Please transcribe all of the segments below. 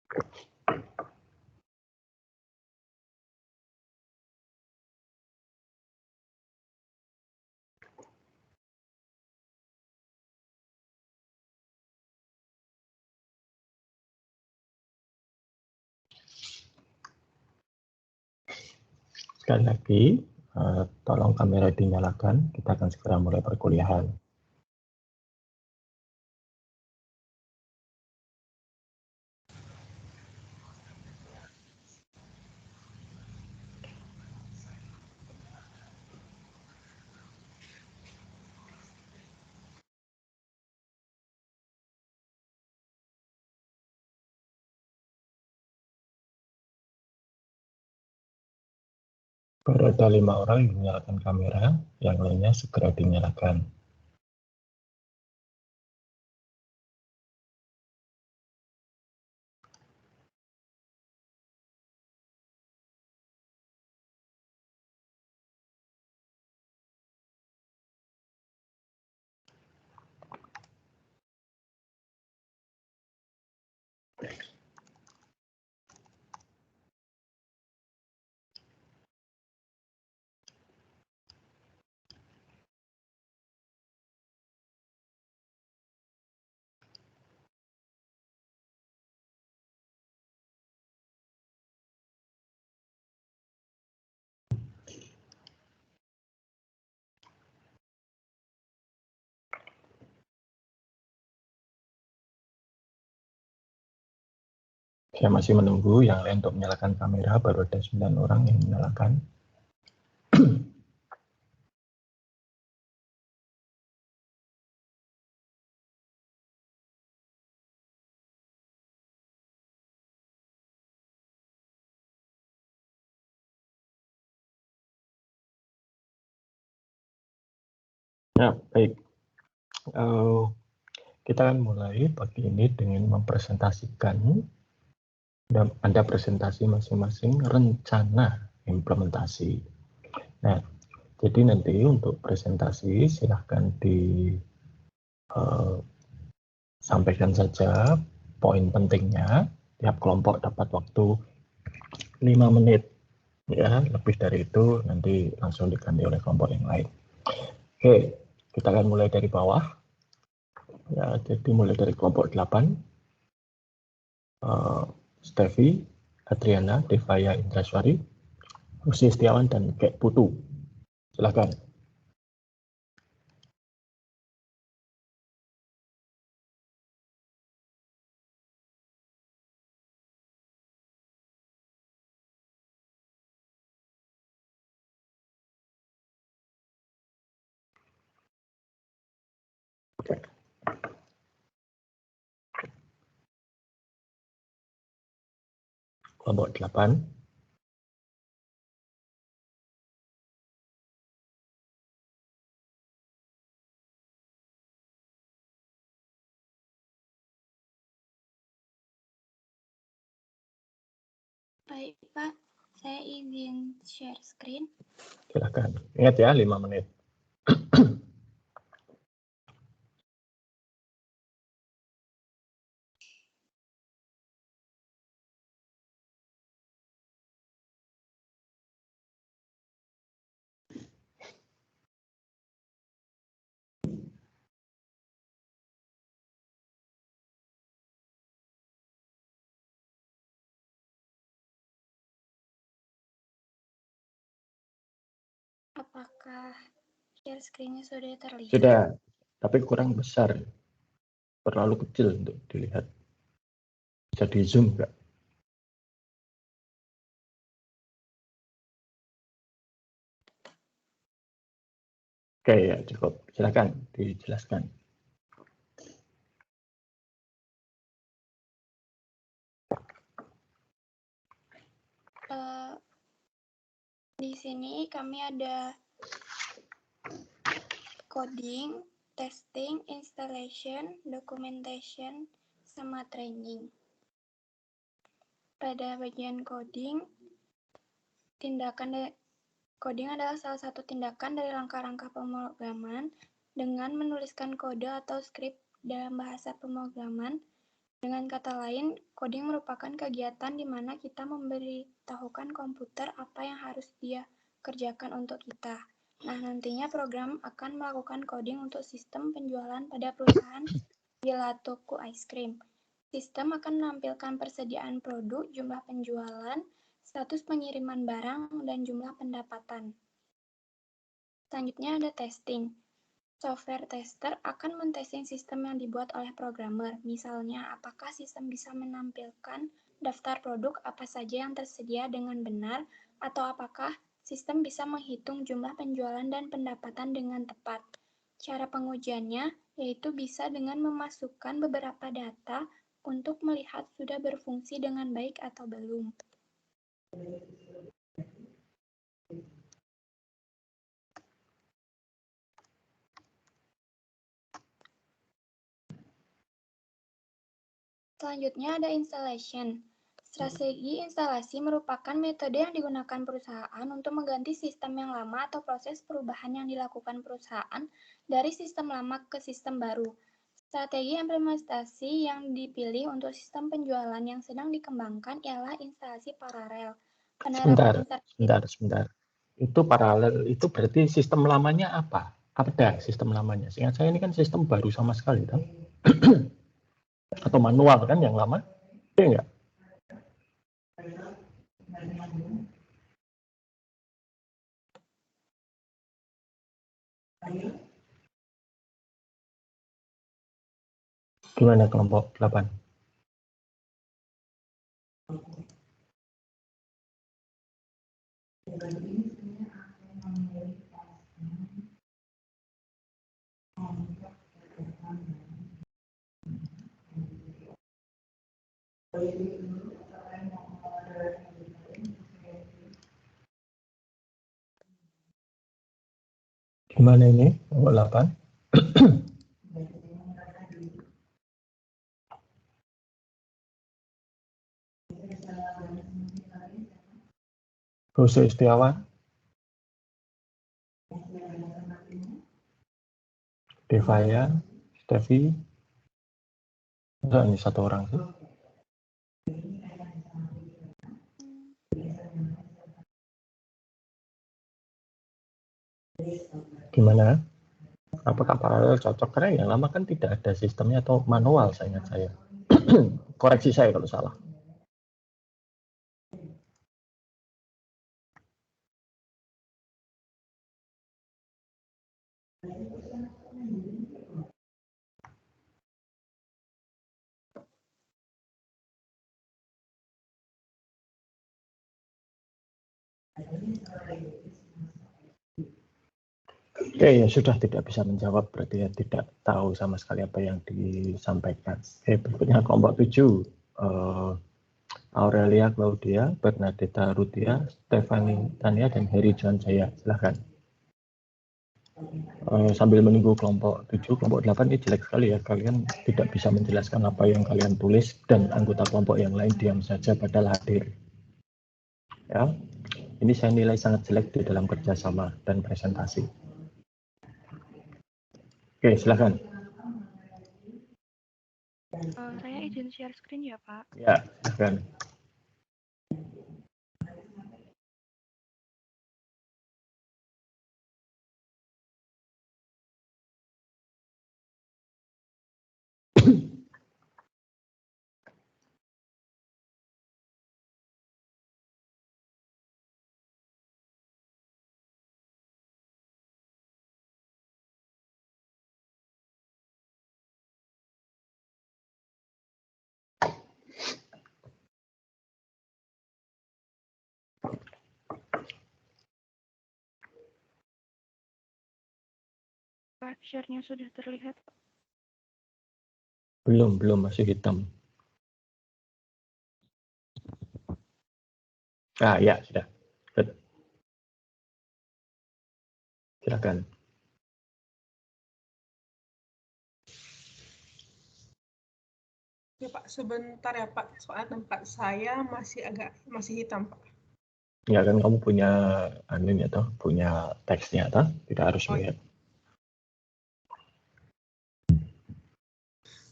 Sekali lagi, tolong kamera dinyalakan, kita akan segera mulai perkuliahan. Baru ada 5 orang yang menyalakan kamera, yang lainnya segera dinyalakan. Saya masih menunggu yang lain untuk menyalakan kamera, baru ada 9 orang yang menyalakan. Ya, baik. Kita akan mulai pagi ini dengan mempresentasikan, Anda presentasi masing-masing rencana implementasi. Nah, jadi nanti untuk presentasi silahkan disampaikan saja poin pentingnya. Tiap kelompok dapat waktu 5 menit. Ya, lebih dari itu nanti langsung diganti oleh kelompok yang lain. Oke, kita akan mulai dari bawah. Ya, jadi mulai dari kelompok 8. Stevi, Adriana, Devaya Indraswari, Rusi Setiawan, dan Kek Putu. Silakan. Kelompok 8. Baik, Pak. Saya izin share screen. Silakan. Ingat ya, 5 menit. Apakah share screen-nya sudah terlihat? Sudah, tapi kurang besar. Terlalu kecil untuk dilihat. Bisa di zoom enggak? Oke, ya cukup. Silakan dijelaskan. Di sini kami ada coding, testing, installation, documentation, sama training. Pada bagian coding, coding adalah salah satu tindakan dari langkah-langkah pemrograman dengan menuliskan kode atau skrip dalam bahasa pemrograman Dengan kata lain, coding merupakan kegiatan di mana kita memberitahukan komputer apa yang harus dia kerjakan untuk kita. Nah, nantinya program akan melakukan coding untuk sistem penjualan pada perusahaan Gelato Ice Cream. Sistem akan menampilkan persediaan produk, jumlah penjualan, status pengiriman barang, dan jumlah pendapatan. Selanjutnya ada testing. Software tester akan mentesting sistem yang dibuat oleh programmer. Misalnya, apakah sistem bisa menampilkan daftar produk apa saja yang tersedia dengan benar, atau apakah sistem bisa menghitung jumlah penjualan dan pendapatan dengan tepat. Cara pengujiannya yaitu bisa dengan memasukkan beberapa data untuk melihat sudah berfungsi dengan baik atau belum. Selanjutnya ada installation. Strategi instalasi merupakan metode yang digunakan perusahaan untuk mengganti sistem yang lama atau proses perubahan yang dilakukan perusahaan dari sistem lama ke sistem baru. Strategi implementasi yang dipilih untuk sistem penjualan yang sedang dikembangkan ialah instalasi paralel. Sebentar. Itu paralel, itu berarti sistem lamanya apa? Ada sistem lamanya. Seingat saya ini kan sistem baru sama sekali, kan? Atau manual kan yang lama? Iya enggak? Gimana kelompok 8? Gimana ini? Kelompok 8? Rose Istiawan, Devaya, Stevi, enggak, ini satu orang sih. Gimana? Apakah paralel cocok? Karena yang lama kan tidak ada sistemnya atau manual, saya ingat saya. Koreksi saya kalau salah. Oke, ya sudah tidak bisa menjawab, berarti ya tidak tahu sama sekali apa yang disampaikan. Oke, berikutnya kelompok 7. Aurelia Claudia, Bernadetta Rutia, Stefani Tania, dan Heri John Jaya. Silahkan. Sambil menunggu kelompok 7, kelompok 8 ini jelek sekali ya. Kalian tidak bisa menjelaskan apa yang kalian tulis dan anggota kelompok yang lain diam saja padahal hadir. Ya, ini saya nilai sangat jelek di dalam kerjasama dan presentasi. Oke, silahkan. Saya izin share screen ya, Pak. Ya, silahkan. Pak, share-nya sudah terlihat, Pak. Belum, masih hitam. Ya, sudah. Good. Silakan. Ya Pak, sebentar ya Pak, soalnya tempat saya masih hitam Pak. Ya kan kamu punya anunya toh, punya teksnya toh, tidak harus lihat.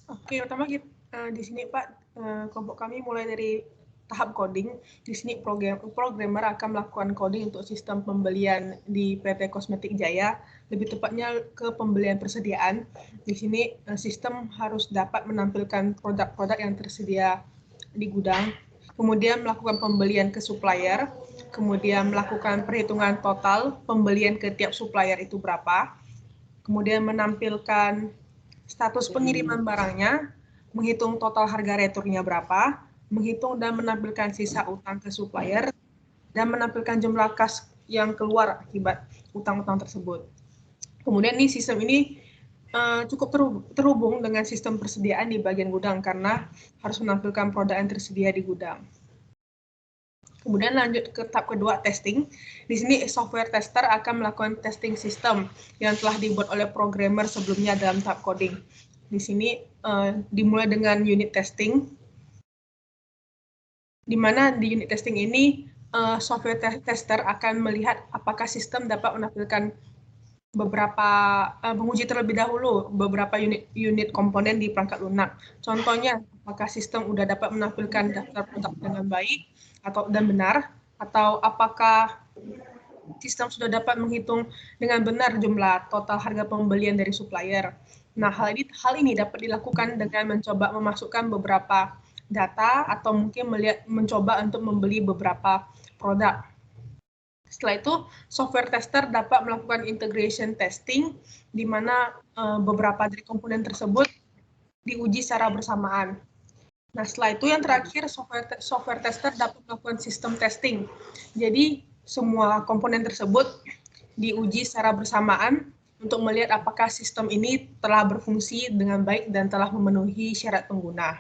Oke, pertama Di sini Pak, kelompok kami mulai dari tahap coding. Di sini programmer akan melakukan coding untuk sistem pembelian di PT Kosmetik Jaya, lebih tepatnya ke pembelian persediaan. Di sini sistem harus dapat menampilkan produk-produk yang tersedia di gudang, kemudian melakukan pembelian ke supplier, kemudian melakukan perhitungan total pembelian ke tiap supplier itu berapa, kemudian menampilkan status pengiriman barangnya, menghitung total harga returnya berapa, menghitung dan menampilkan sisa utang ke supplier, dan menampilkan jumlah kas yang keluar akibat utang-utang tersebut. Kemudian nih sistem ini cukup terhubung dengan sistem persediaan di bagian gudang karena harus menampilkan produk yang tersedia di gudang. Kemudian lanjut ke tahap kedua, testing. Di sini software tester akan melakukan testing sistem yang telah dibuat oleh programmer sebelumnya dalam tahap coding. Di sini dimulai dengan unit testing, di mana di unit testing ini software tester akan melihat apakah sistem dapat menampilkan menguji terlebih dahulu beberapa unit komponen di perangkat lunak. Contohnya, apakah sistem sudah dapat menampilkan daftar produk dengan baik dan benar, atau apakah sistem sudah dapat menghitung dengan benar jumlah total harga pembelian dari supplier. Nah, hal ini dapat dilakukan dengan mencoba memasukkan beberapa data atau mungkin mencoba untuk membeli beberapa produk. Setelah itu, software tester dapat melakukan integration testing, di mana beberapa dari komponen tersebut diuji secara bersamaan. Nah, setelah itu yang terakhir, software tester dapat melakukan sistem testing. Jadi, semua komponen tersebut diuji secara bersamaan untuk melihat apakah sistem ini telah berfungsi dengan baik dan telah memenuhi syarat pengguna.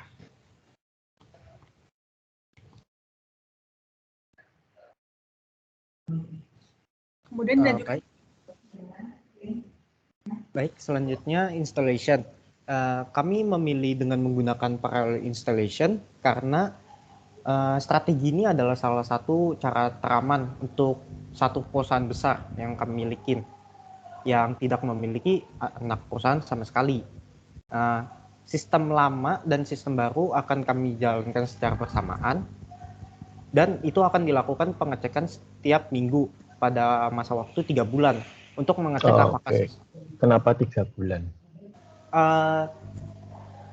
Kemudian baik, selanjutnya installation. Kami memilih dengan menggunakan parallel installation karena strategi ini adalah salah satu cara teraman untuk satu perusahaan besar yang kami miliki, yang tidak memiliki anak perusahaan sama sekali. Sistem lama dan sistem baru akan kami jalankan secara bersamaan, dan itu akan dilakukan pengecekan setiap minggu pada masa waktu 3 bulan untuk mengecek apakah. Kenapa 3 bulan?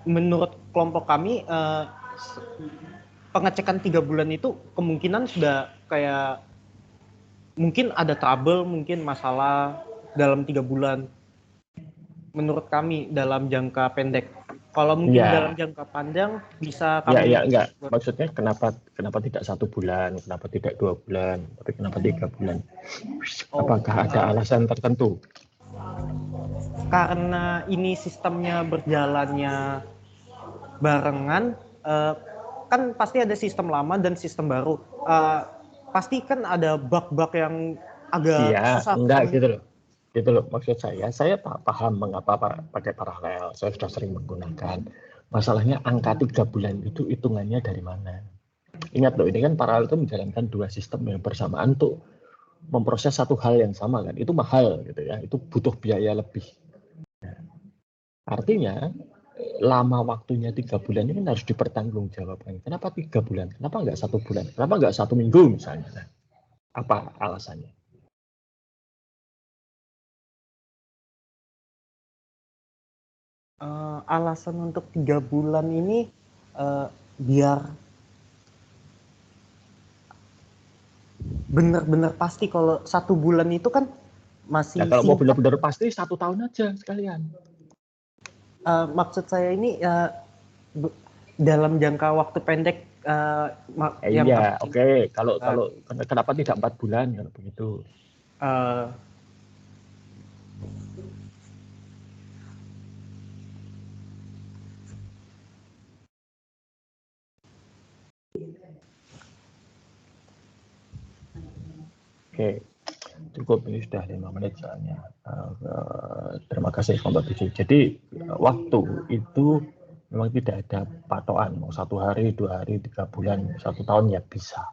Menurut kelompok kami, pengecekan 3 bulan itu kemungkinan sudah kayak mungkin ada trouble, mungkin masalah dalam 3 bulan. Menurut kami dalam jangka pendek. Kalau mungkin dalam jangka panjang bisa kami. Enggak. Maksudnya kenapa tidak 1 bulan, kenapa tidak 2 bulan, tapi kenapa 3 bulan? Apakah ada alasan tertentu? Karena ini sistemnya berjalannya barengan, kan pasti ada sistem lama dan sistem baru. Pasti kan ada bug-bug yang agak susah. Enggak gitu loh. Maksud saya paham mengapa pakai paralel. Saya sudah sering menggunakan. Masalahnya angka 3 bulan itu hitungannya dari mana? Ingat loh, ini kan paralel itu menjalankan 2 sistem yang bersamaan untuk memproses satu hal yang sama kan. Itu mahal gitu ya. Itu butuh biaya lebih. Artinya lama waktunya 3 bulan ini harus dipertanggungjawabkan. Kenapa 3 bulan? Kenapa enggak 1 bulan? Kenapa enggak 1 minggu misalnya? Apa alasannya? Alasan untuk 3 bulan ini biar benar-benar pasti. Kalau 1 bulan itu kan masih kalau mau benar-benar pasti 1 tahun aja sekalian. Maksud saya ini dalam jangka waktu pendek. Oke. Kalau kenapa tidak 4 bulan kalau begitu? Oke, cukup, ini sudah 5 menit soalnya. Terima kasih Mbak Biji. Jadi waktu itu memang tidak ada patokan, mau 1 hari, 2 hari, 3 bulan, 1 tahun ya bisa.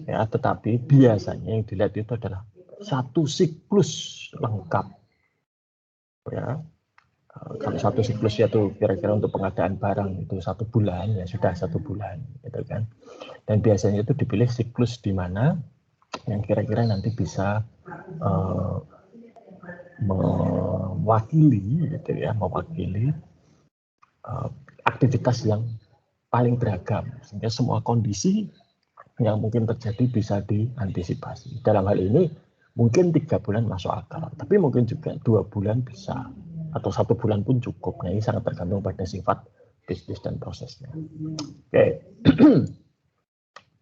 Ya, tetapi biasanya yang dilihat itu adalah 1 siklus lengkap. Ya, Kalau satu siklusnya tuh kira-kira untuk pengadaan barang itu 1 bulan, ya sudah 1 bulan, gitu kan. Dan biasanya itu dipilih siklus di mana yang kira-kira nanti bisa mewakili, gitu ya, mewakili aktivitas yang paling beragam, sehingga semua kondisi yang mungkin terjadi bisa diantisipasi. Dalam hal ini mungkin 3 bulan masuk akal, tapi mungkin juga 2 bulan bisa, atau 1 bulan pun cukup. Nah, ini sangat tergantung pada sifat bisnis dan prosesnya. Oke.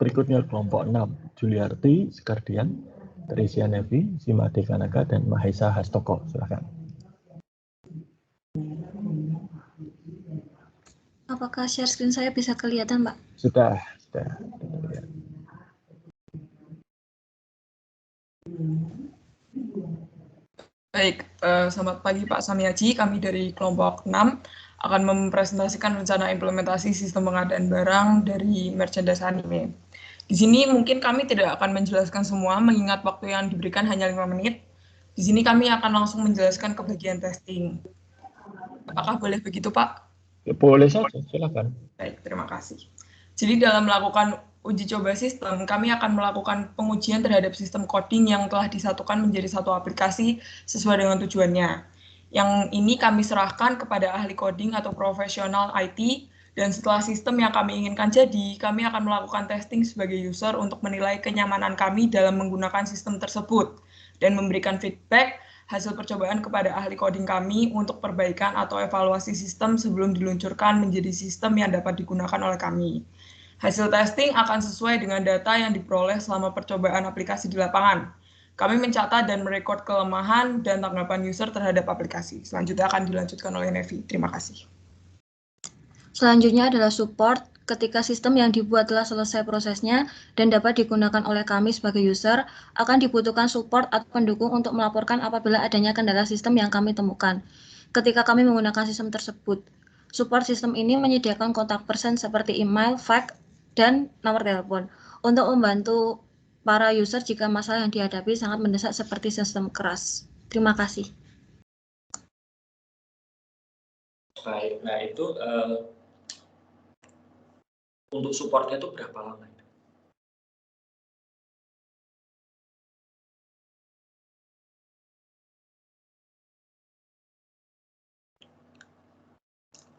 Berikutnya kelompok 6, Juliarti Sekardian, Trisia Nevi, Sima Dekanaga, dan Mahesa Hastoko. Silakan. Apakah share screen saya bisa kelihatan, Pak? Sudah. Baik, selamat pagi Pak Samiaji. Kami dari kelompok 6 akan mempresentasikan rencana implementasi sistem pengadaan barang dari merchandise anime. Di sini mungkin kami tidak akan menjelaskan semua, mengingat waktu yang diberikan hanya 5 menit. Di sini kami akan langsung menjelaskan ke bagian testing. Apakah boleh begitu, Pak? Ya, boleh saja, silakan. Baik, terima kasih. Jadi dalam melakukan uji coba sistem, kami akan melakukan pengujian terhadap sistem coding yang telah disatukan menjadi satu aplikasi sesuai dengan tujuannya. Yang ini kami serahkan kepada ahli coding atau profesional IT, dan setelah sistem yang kami inginkan jadi, kami akan melakukan testing sebagai user untuk menilai kenyamanan kami dalam menggunakan sistem tersebut, dan memberikan feedback hasil percobaan kepada ahli coding kami untuk perbaikan atau evaluasi sistem sebelum diluncurkan menjadi sistem yang dapat digunakan oleh kami. Hasil testing akan sesuai dengan data yang diperoleh selama percobaan aplikasi di lapangan. Kami mencatat dan merekod kelemahan dan tanggapan user terhadap aplikasi. Selanjutnya akan dilanjutkan oleh Nevi. Terima kasih. Selanjutnya adalah support. Ketika sistem yang dibuat telah selesai prosesnya dan dapat digunakan oleh kami sebagai user, akan dibutuhkan support atau pendukung untuk melaporkan apabila adanya kendala sistem yang kami temukan. Ketika kami menggunakan sistem tersebut, support sistem ini menyediakan kontak person seperti email, fax, dan nomor telepon untuk membantu para user jika masalah yang dihadapi sangat mendesak seperti sistem keras. Terima kasih. Baik, nah itu untuk supportnya itu berapa lama?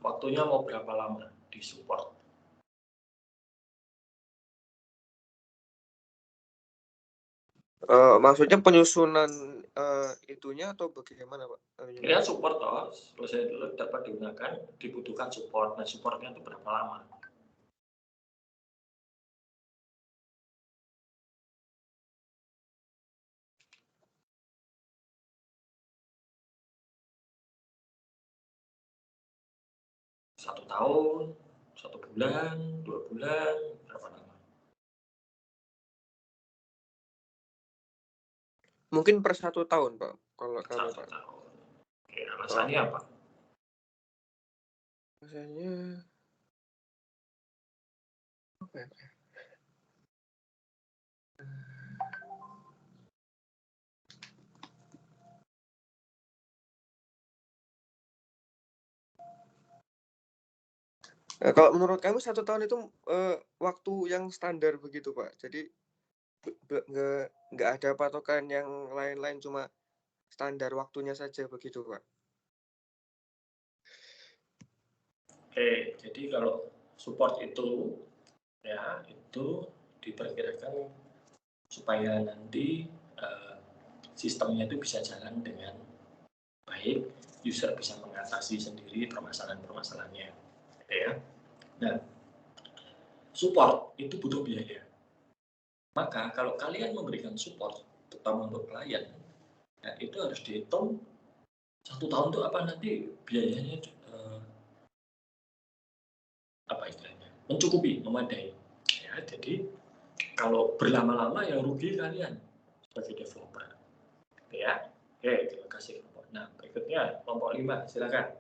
Waktunya mau berapa lama di support? Maksudnya penyusunan itunya atau bagaimana, Pak? Ya support toh, selesai dulu dapat digunakan, dibutuhkan support. Nah supportnya itu berapa lama? Satu tahun, 1 bulan, 2 bulan, berapa lama? Mungkin per 1 tahun, Pak. Kalau kami, 1 Pak. tahun. Oke, alasannya apa? Alasannya apa ya, Pak? Kalau menurut kami 1 tahun itu waktu yang standar begitu, Pak. Jadi nggak ada patokan yang lain-lain, cuma standar waktunya saja begitu, Pak. Oke, jadi kalau support itu ya itu diperkirakan supaya nanti sistemnya itu bisa jalan dengan baik, user bisa mengatasi sendiri permasalahan-permasalahannya, ya. Nah, support itu butuh biaya. Maka kalau kalian memberikan support, terutama untuk klien, ya itu harus dihitung 1 tahun itu apa nanti biayanya apa istilahnya mencukupi, memadai. Ya, jadi kalau berlama-lama yang rugi kalian sebagai developer. Ya, oke, terima kasih kelompok. Nah, berikutnya kelompok 5, silakan.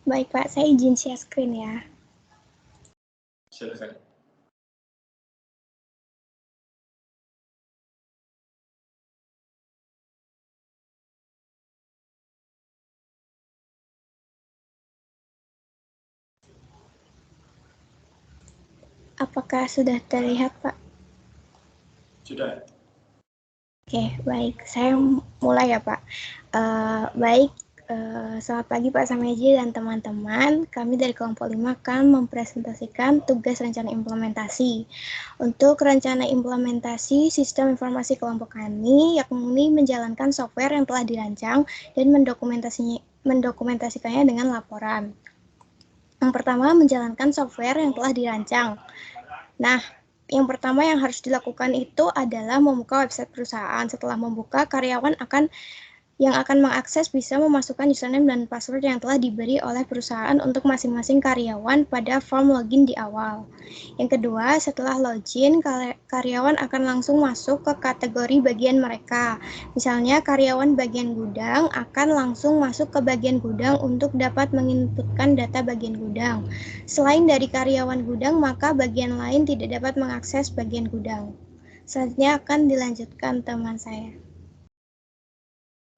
Baik Pak, saya izin share screen ya. Silakan. Apakah sudah terlihat, Pak? Sudah. Oke, baik. Saya mulai ya, Pak. Baik, selamat pagi Pak Sameji dan teman-teman. Kami dari kelompok 5 akan mempresentasikan tugas rencana implementasi. Untuk rencana implementasi sistem informasi kelompok kami, yakni menjalankan software yang telah dirancang dan mendokumentasikannya dengan laporan. Yang pertama, menjalankan software yang telah dirancang. Nah, yang pertama yang harus dilakukan itu adalah membuka website perusahaan. Setelah membuka, karyawan yang akan mengakses bisa memasukkan username dan password yang telah diberi oleh perusahaan untuk masing-masing karyawan pada form login di awal. Yang kedua, setelah login, karyawan akan langsung masuk ke kategori bagian mereka. Misalnya, karyawan bagian gudang akan langsung masuk ke bagian gudang untuk dapat menginputkan data bagian gudang. Selain dari karyawan gudang, maka bagian lain tidak dapat mengakses bagian gudang. Selanjutnya akan dilanjutkan teman saya.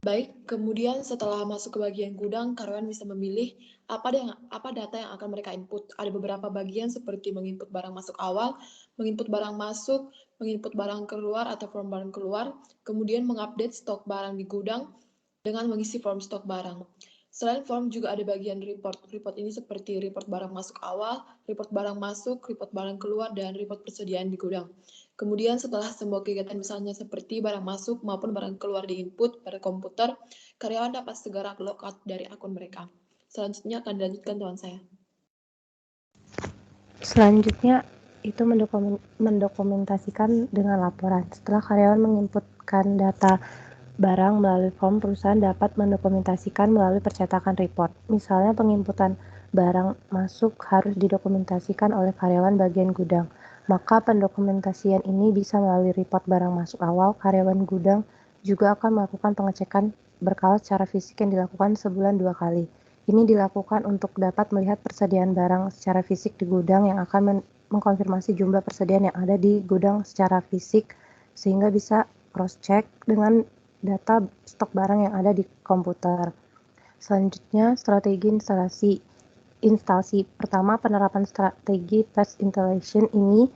Baik, kemudian setelah masuk ke bagian gudang, karyawan bisa memilih apa data yang akan mereka input. Ada beberapa bagian seperti menginput barang masuk awal, menginput barang masuk, menginput barang keluar atau form barang keluar, kemudian mengupdate stok barang di gudang dengan mengisi form stok barang. Selain form juga ada bagian report. Report ini seperti report barang masuk awal, report barang masuk, report barang keluar, dan report persediaan di gudang. Kemudian setelah semua kegiatan misalnya seperti barang masuk maupun barang keluar di input pada komputer, karyawan dapat segera logout dari akun mereka. Selanjutnya akan dilanjutkan teman saya. Selanjutnya itu mendokumentasikan dengan laporan. Setelah karyawan menginputkan data barang melalui form, perusahaan dapat mendokumentasikan melalui percetakan report. Misalnya penginputan barang masuk harus didokumentasikan oleh karyawan bagian gudang. Maka pendokumentasian ini bisa melalui report barang masuk awal. Karyawan gudang juga akan melakukan pengecekan berkala secara fisik yang dilakukan sebulan 2 kali. Ini dilakukan untuk dapat melihat persediaan barang secara fisik di gudang yang akan mengkonfirmasi jumlah persediaan yang ada di gudang secara fisik sehingga bisa cross-check dengan data stok barang yang ada di komputer. Selanjutnya, strategi instalasi. Pertama, penerapan strategi test installation ini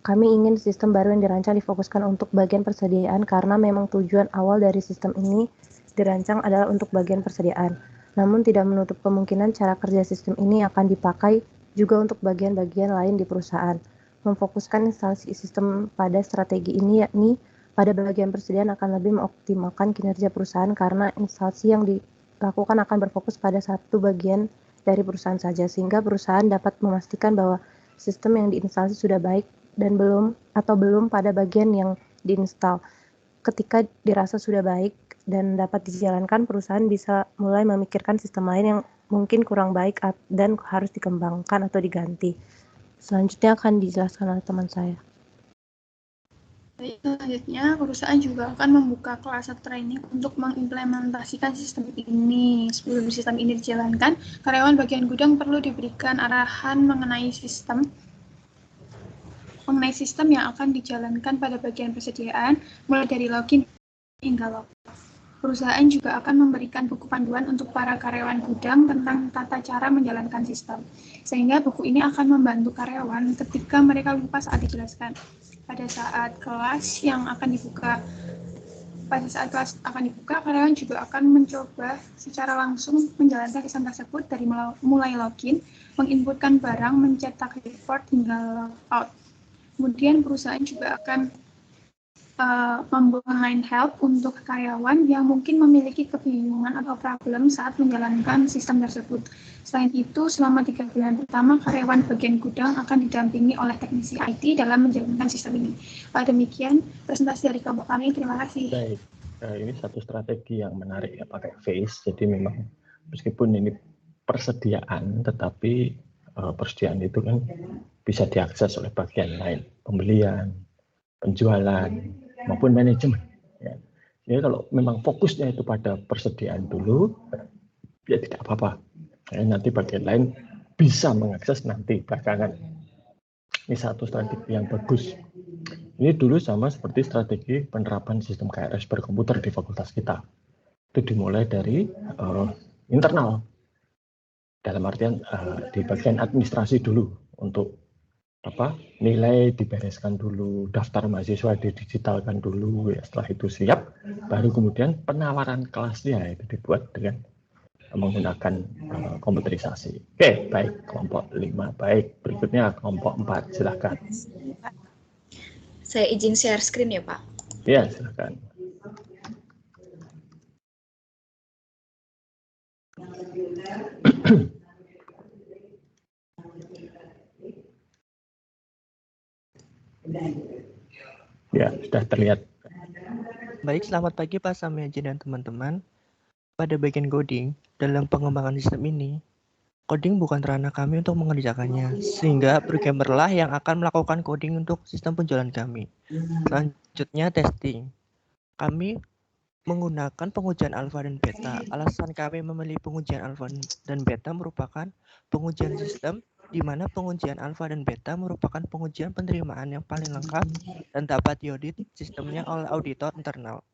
kami ingin sistem baru yang dirancang difokuskan untuk bagian persediaan karena memang tujuan awal dari sistem ini dirancang adalah untuk bagian persediaan. Namun tidak menutup kemungkinan cara kerja sistem ini akan dipakai juga untuk bagian-bagian lain di perusahaan. Memfokuskan instalasi sistem pada strategi ini yakni pada bagian persediaan akan lebih mengoptimalkan kinerja perusahaan karena instalasi yang dilakukan akan berfokus pada satu bagian dari perusahaan saja sehingga perusahaan dapat memastikan bahwa sistem yang diinstalasi sudah baik dan belum pada bagian yang diinstal. Ketika dirasa sudah baik dan dapat dijalankan, perusahaan bisa mulai memikirkan sistem lain yang mungkin kurang baik dan harus dikembangkan atau diganti. Selanjutnya akan dijelaskan oleh teman saya. Baik, selanjutnya perusahaan juga akan membuka kelas training untuk mengimplementasikan sistem ini. Sebelum sistem ini dijalankan, karyawan bagian gudang perlu diberikan arahan mengenai sistem yang akan dijalankan pada bagian persediaan, mulai dari login hingga logout. Perusahaan juga akan memberikan buku panduan untuk para karyawan gudang tentang tata cara menjalankan sistem, sehingga buku ini akan membantu karyawan ketika mereka lupa saat dijelaskan. Pada saat kelas akan dibuka, karyawan juga akan mencoba secara langsung menjalankan sistem tersebut dari mulai login, menginputkan barang, mencetak report hingga logout. Kemudian perusahaan juga akan membuat help untuk karyawan yang mungkin memiliki kebingungan atau problem saat menjalankan sistem tersebut. Selain itu, selama 3 bulan pertama, karyawan bagian gudang akan didampingi oleh teknisi IT dalam menjalankan sistem ini. Demikian presentasi dari kelompok kami. Terima kasih. Baik, ini satu strategi yang menarik ya, pakai face. Jadi memang meskipun ini persediaan, tetapi persediaan itu kan bisa diakses oleh bagian lain, pembelian, penjualan, maupun manajemen. Ya. Jadi kalau memang fokusnya itu pada persediaan dulu, ya tidak apa-apa. Ya, nanti bagian lain bisa mengakses nanti belakangan. Ini satu strategi yang bagus. Ini dulu sama seperti strategi penerapan sistem KRS berkomputer di fakultas kita. Itu dimulai dari internal. Dalam artian di bagian administrasi dulu untuk nilai dibereskan dulu, daftar mahasiswa didigitalkan dulu, ya setelah itu siap, baru kemudian penawaran kelasnya itu dibuat dengan menggunakan komputerisasi. Oke, baik, kelompok 5. Baik, berikutnya kelompok 4, silakan. Saya izin share screen ya, Pak. Ya, silakan. Ya, sudah terlihat. Baik, selamat pagi Pak Samiaji dan teman-teman. Pada bagian coding, dalam pengembangan sistem ini, coding bukan ranah kami untuk mengerjakannya, sehingga programmerlah yang akan melakukan coding untuk sistem penjualan kami. Selanjutnya, testing. Kami menggunakan pengujian alfa dan beta. Alasan kami memilih pengujian alfa dan beta merupakan pengujian sistem di mana pengujian alfa dan beta merupakan pengujian penerimaan yang paling lengkap dan dapat diaudit sistemnya oleh auditor internal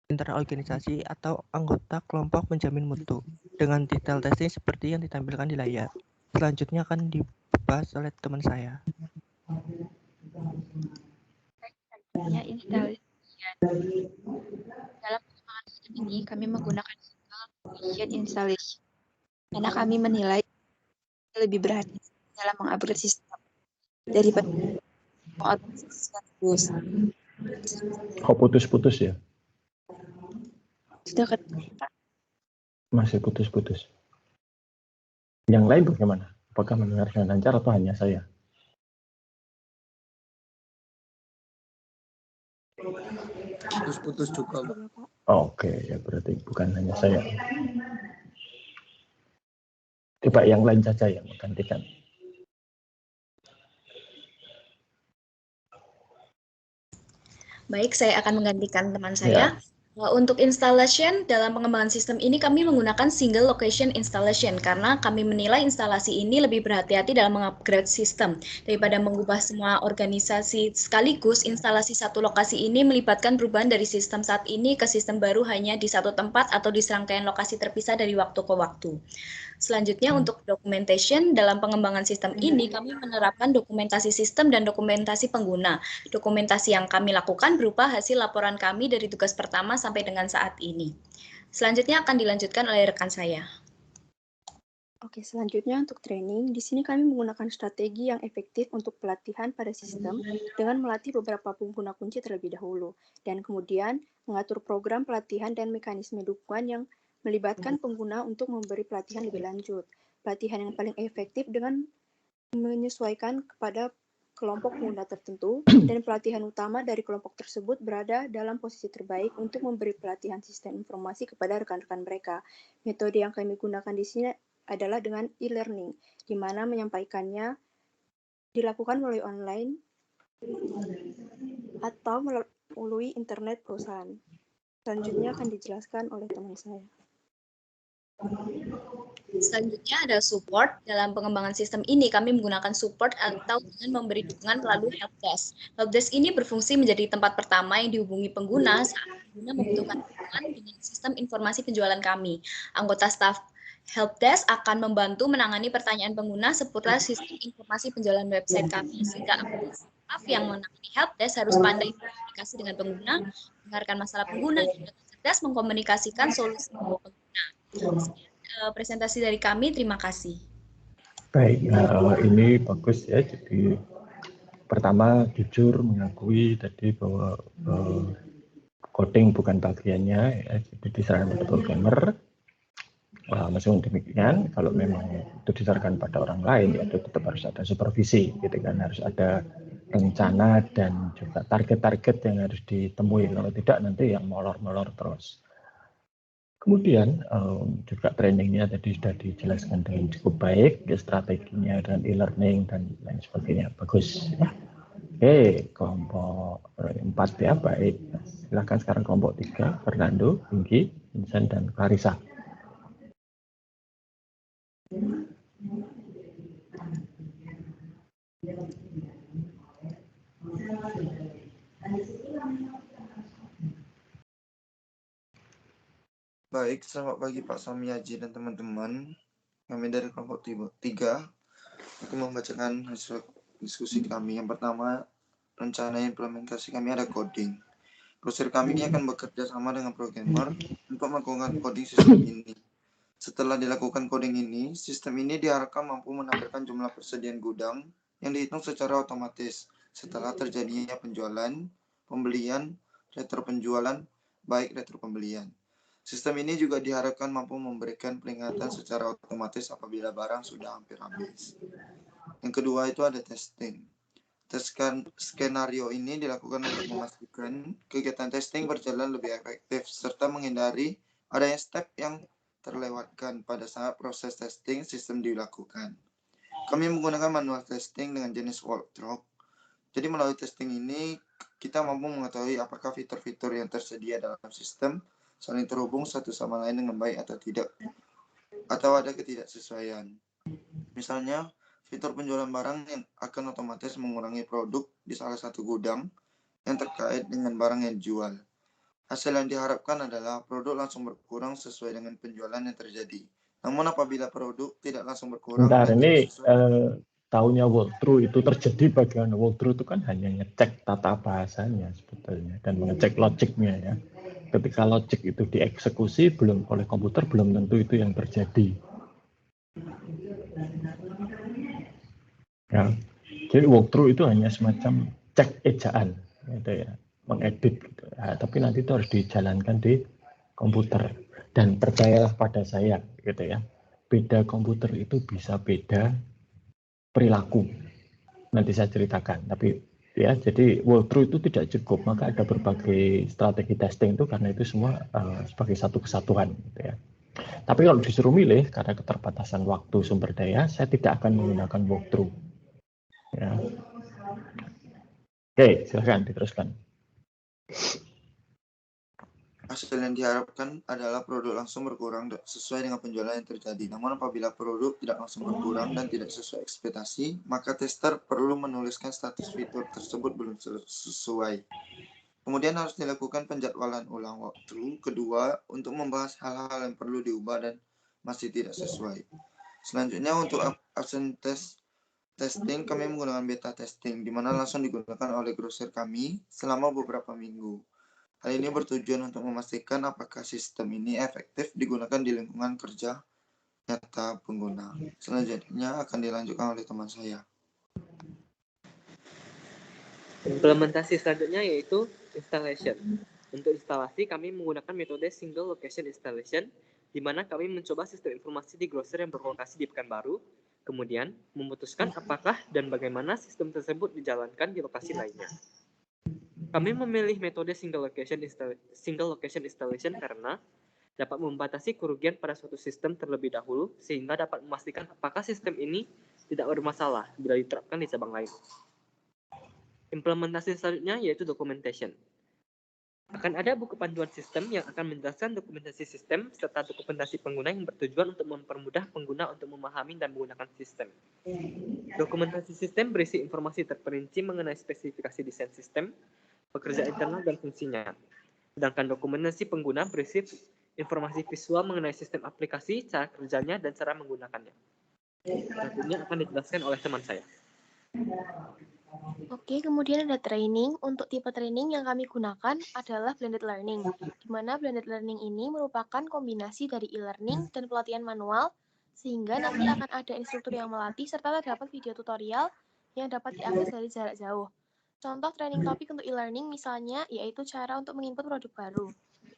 organisasi atau anggota kelompok penjamin mutu dengan detail testing seperti yang ditampilkan di layar. Selanjutnya akan dibahas oleh teman saya. Dalam pengembangan sistem ini, kami menggunakan single location installation karena kami menilai lebih berhati dalam mengupgrade sistem daripada terus. Kok putus-putus ya? Sudah Masih putus-putus. Yang lain bagaimana? Apakah mendengar dengan lancar atau hanya saya? Putus-putus juga, Pak. Oke, ya berarti bukan hanya saya. Coba yang lain saja yang menggantikan. Baik, saya akan menggantikan teman saya. Untuk installation dalam pengembangan sistem ini kami menggunakan single location installation karena kami menilai instalasi ini lebih berhati-hati dalam mengupgrade sistem daripada mengubah semua organisasi sekaligus. Instalasi satu lokasi ini melibatkan perubahan dari sistem saat ini ke sistem baru hanya di satu tempat atau di serangkaian lokasi terpisah dari waktu ke waktu. Selanjutnya untuk documentation dalam pengembangan sistem ini kami menerapkan dokumentasi sistem dan dokumentasi pengguna. Dokumentasi yang kami lakukan berupa hasil laporan kami dari tugas pertama sampai dengan saat ini. Selanjutnya akan dilanjutkan oleh rekan saya. Oke, selanjutnya untuk training, di sini kami menggunakan strategi yang efektif untuk pelatihan pada sistem dengan melatih beberapa pengguna kunci terlebih dahulu, dan kemudian mengatur program pelatihan dan mekanisme dukungan yang melibatkan pengguna untuk memberi pelatihan lebih lanjut. Pelatihan yang paling efektif dengan menyesuaikan kepada kelompok pengguna tertentu, dan pelatihan utama dari kelompok tersebut berada dalam posisi terbaik untuk memberi pelatihan sistem informasi kepada rekan-rekan mereka. Metode yang kami gunakan di sini adalah dengan e-learning, di mana menyampaikannya dilakukan melalui online atau melalui internet perusahaan. Selanjutnya akan dijelaskan oleh teman saya. Selanjutnya ada support. Dalam pengembangan sistem ini kami menggunakan support atau dengan memberi dukungan melalui helpdesk. Helpdesk ini berfungsi menjadi tempat pertama yang dihubungi pengguna saat pengguna membutuhkan dukungan dengan sistem informasi penjualan kami. Anggota staf helpdesk akan membantu menangani pertanyaan pengguna seputar sistem informasi penjualan website kami, sehingga anggota staf yang menangani helpdesk harus pandai berkomunikasi dengan pengguna, mendengarkan masalah pengguna, dan cerdas mengkomunikasikan solusi pengguna. Presentasi dari kami, terima kasih. Baik, ini bagus ya. Jadi pertama jujur mengakui tadi bahwa coding bukan bagiannya, ya, jadi diserahkan pada programmer. Meskipun demikian, kalau memang itu diserahkan pada orang lain, ya itu tetap harus ada supervisi, gitu kan, harus ada rencana dan juga target-target yang harus ditemui. Kalau tidak nanti yang molor-molor terus. Kemudian juga trainingnya tadi sudah dijelaskan dengan cukup baik, ya, strateginya dan e-learning dan lain sebagainya, bagus. Ya. Oke, kelompok 4 ya, baik. Silakan sekarang kelompok 3, Fernando, Hinggi, Vincent, dan Clarissa. Baik, selamat pagi Pak Samiaji dan teman-teman. Kami dari kelompok 3 akan membacakan hasil diskusi kami. Yang pertama, rencana implementasi kami ada coding. Browser kami akan bekerja sama dengan programmer untuk melakukan coding sistem ini. Setelah dilakukan coding ini, sistem ini diharapkan mampu menampilkan jumlah persediaan gudang yang dihitung secara otomatis setelah terjadinya penjualan, pembelian, retro penjualan, baik retro pembelian. Sistem ini juga diharapkan mampu memberikan peringatan secara otomatis apabila barang sudah hampir habis. Yang kedua itu ada testing. Skenario ini dilakukan untuk memastikan kegiatan testing berjalan lebih efektif serta menghindari adanya step yang terlewatkan pada saat proses testing sistem dilakukan. Kami menggunakan manual testing dengan jenis walkthrough. Jadi melalui testing ini kita mampu mengetahui apakah fitur-fitur yang tersedia dalam sistem saling terhubung satu sama lain dengan baik atau tidak, atau ada ketidaksesuaian. Misalnya, fitur penjualan barang yang akan otomatis mengurangi produk di salah satu gudang yang terkait dengan barang yang dijual. Hasil yang diharapkan adalah produk langsung berkurang sesuai dengan penjualan yang terjadi. Namun apabila produk tidak langsung berkurang, ini tahunnya walkthrough itu terjadi bagaimana? Walkthrough itu kan hanya ngecek tata bahasanya sebetulnya dan mengecek logiknya ya. Ketika logik itu dieksekusi belum oleh komputer, belum tentu itu yang terjadi. Ya, jadi walkthrough itu hanya semacam cek ejaan, gitu ya, mengedit. Gitu. Nah, tapi nanti itu harus dijalankan di komputer. Dan percayalah pada saya, gitu ya. Beda komputer itu bisa beda perilaku. Nanti saya ceritakan. Tapi ya, jadi walkthrough itu tidak cukup. Maka ada berbagai strategi testing itu karena itu semua sebagai satu kesatuan, gitu ya. Tapi kalau disuruh milih karena keterbatasan waktu sumber daya, saya tidak akan menggunakan walkthrough. Ya. Oke, silakan diteruskan. Hasil yang diharapkan adalah produk langsung berkurang sesuai dengan penjualan yang terjadi. Namun apabila produk tidak langsung berkurang dan tidak sesuai ekspektasi, maka tester perlu menuliskan status fitur tersebut belum sesuai. Kemudian harus dilakukan penjadwalan ulang walkthrough kedua untuk membahas hal-hal yang perlu diubah dan masih tidak sesuai. Selanjutnya untuk absent testing kami menggunakan beta testing, di mana langsung digunakan oleh grocer kami selama beberapa minggu. Hal ini bertujuan untuk memastikan apakah sistem ini efektif digunakan di lingkungan kerja nyata pengguna. Selanjutnya akan dilanjutkan oleh teman saya. Implementasi selanjutnya yaitu installation. Untuk instalasi kami menggunakan metode single location installation, di mana kami mencoba sistem informasi di grocer yang berlokasi di Pekanbaru, kemudian memutuskan apakah dan bagaimana sistem tersebut dijalankan di lokasi lainnya. Kami memilih metode single location installation karena dapat membatasi kerugian pada suatu sistem terlebih dahulu sehingga dapat memastikan apakah sistem ini tidak bermasalah bila diterapkan di cabang lain. Implementasi selanjutnya yaitu documentation. Akan ada buku panduan sistem yang akan menjelaskan dokumentasi sistem serta dokumentasi pengguna yang bertujuan untuk mempermudah pengguna untuk memahami dan menggunakan sistem. Dokumentasi sistem berisi informasi terperinci mengenai spesifikasi desain sistem, pekerjaan internal dan fungsinya. Sedangkan dokumentasi pengguna berisi informasi visual mengenai sistem aplikasi, cara kerjanya, dan cara menggunakannya. Selanjutnya akan dijelaskan oleh teman saya. Oke, kemudian ada training. Untuk tipe training yang kami gunakan adalah blended learning, di mana blended learning ini merupakan kombinasi dari e-learning dan pelatihan manual, sehingga nanti akan ada instruktur yang melatih serta terdapat video tutorial yang dapat diakses dari jarak jauh. Contoh training topik untuk e-learning misalnya yaitu cara untuk menginput produk baru.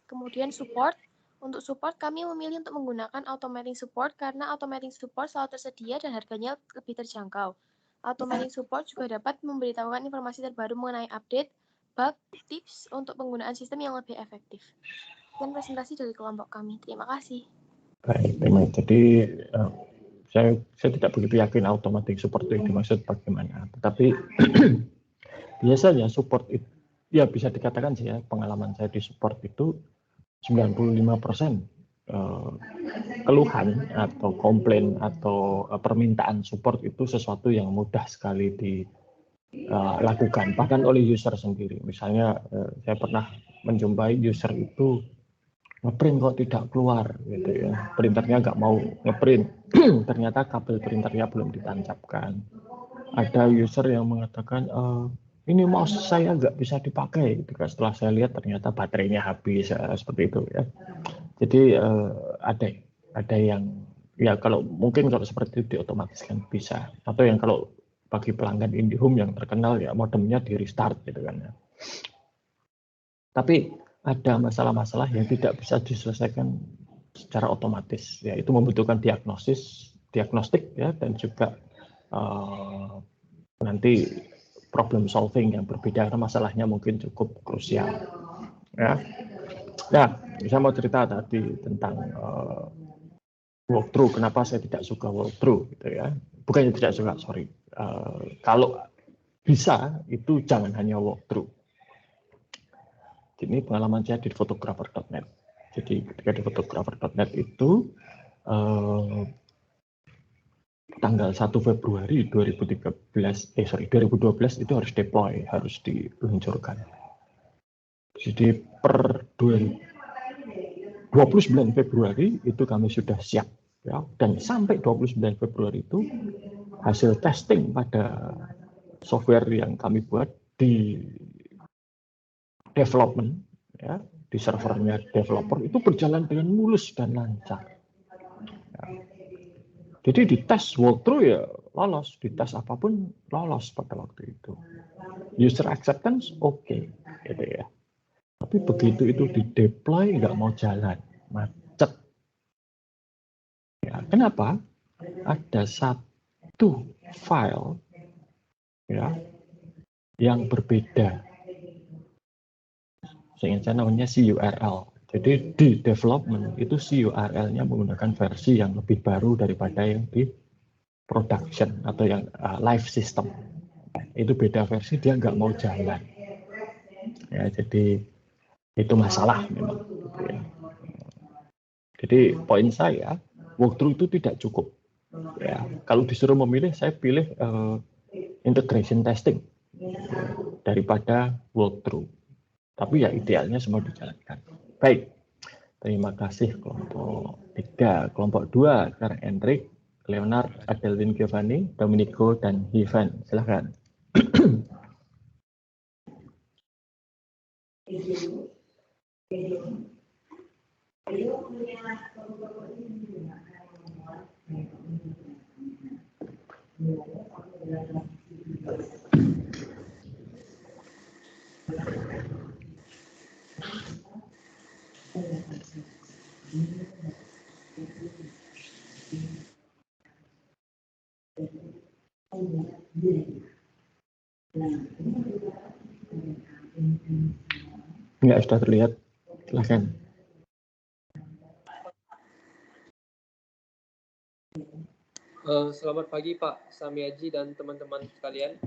Kemudian support. Untuk support kami memilih untuk menggunakan automating support karena automating support selalu tersedia dan harganya lebih terjangkau. Automating support juga dapat memberitahukan informasi terbaru mengenai update, bug, tips untuk penggunaan sistem yang lebih efektif. Dan presentasi dari kelompok kami. Terima kasih. Baik, jadi saya tidak begitu yakin automating support itu dimaksud bagaimana. Tetapi biasanya support itu, ya bisa dikatakan sih ya, pengalaman saya di support itu 95% keluhan atau komplain atau permintaan support itu sesuatu yang mudah sekali dilakukan, bahkan oleh user sendiri. Misalnya saya pernah menjumpai user itu ngeprint kok tidak keluar, gitu ya. Printernya nggak mau ngeprint, ternyata kabel printernya belum ditancapkan. ada user yang mengatakan ini mouse saya nggak bisa dipakai, gitu kan. Setelah saya lihat ternyata baterainya habis, seperti itu ya. Jadi ada yang ya kalau mungkin kalau seperti itu diotomatiskan bisa, atau yang kalau bagi pelanggan IndiHome yang terkenal ya modemnya di restart gitu kan ya. Tapi ada masalah-masalah yang tidak bisa diselesaikan secara otomatis, ya itu membutuhkan diagnostik ya, dan juga nanti problem solving yang berbeda karena masalahnya mungkin cukup krusial ya. Nah, saya mau cerita tadi tentang walkthrough. Kenapa saya tidak suka walkthrough gitu ya? Bukannya tidak suka, sorry. Kalau bisa itu jangan hanya walkthrough. Ini pengalaman saya di photographer.net. Jadi ketika di photographer.net itu tanggal 1 Februari 2012 itu harus deploy, harus diluncurkan. Jadi per 29 Februari itu kami sudah siap ya, dan sampai 29 Februari itu hasil testing pada software yang kami buat di development ya, di servernya developer itu berjalan dengan mulus dan lancar. Ya. Jadi di tes walkthrough ya lolos, di tes apapun lolos pada waktu itu. User acceptance oke, gitu ya. Tapi begitu itu di deploy nggak mau jalan, macet. Ya, kenapa? Ada satu file ya yang berbeda. Saya namanya CURL. Jadi di development itu CURL-nya menggunakan versi yang lebih baru daripada yang di production atau yang live system. Itu beda versi, dia nggak mau jalan. Ya, jadi itu masalah memang. Gitu ya. Jadi poin saya, walkthrough itu tidak cukup. Ya, kalau disuruh memilih, saya pilih integration testing daripada walkthrough. Tapi ya idealnya semua dijalankan. Baik, terima kasih kelompok 3. Kelompok 2, sekarang Hendrik, Leonard, Adelwin Giovanni, Domenico, dan Hivan. Silahkan. Enggak, sudah terlihat. Silahkan. Selamat pagi Pak Samiaji dan teman-teman sekalian.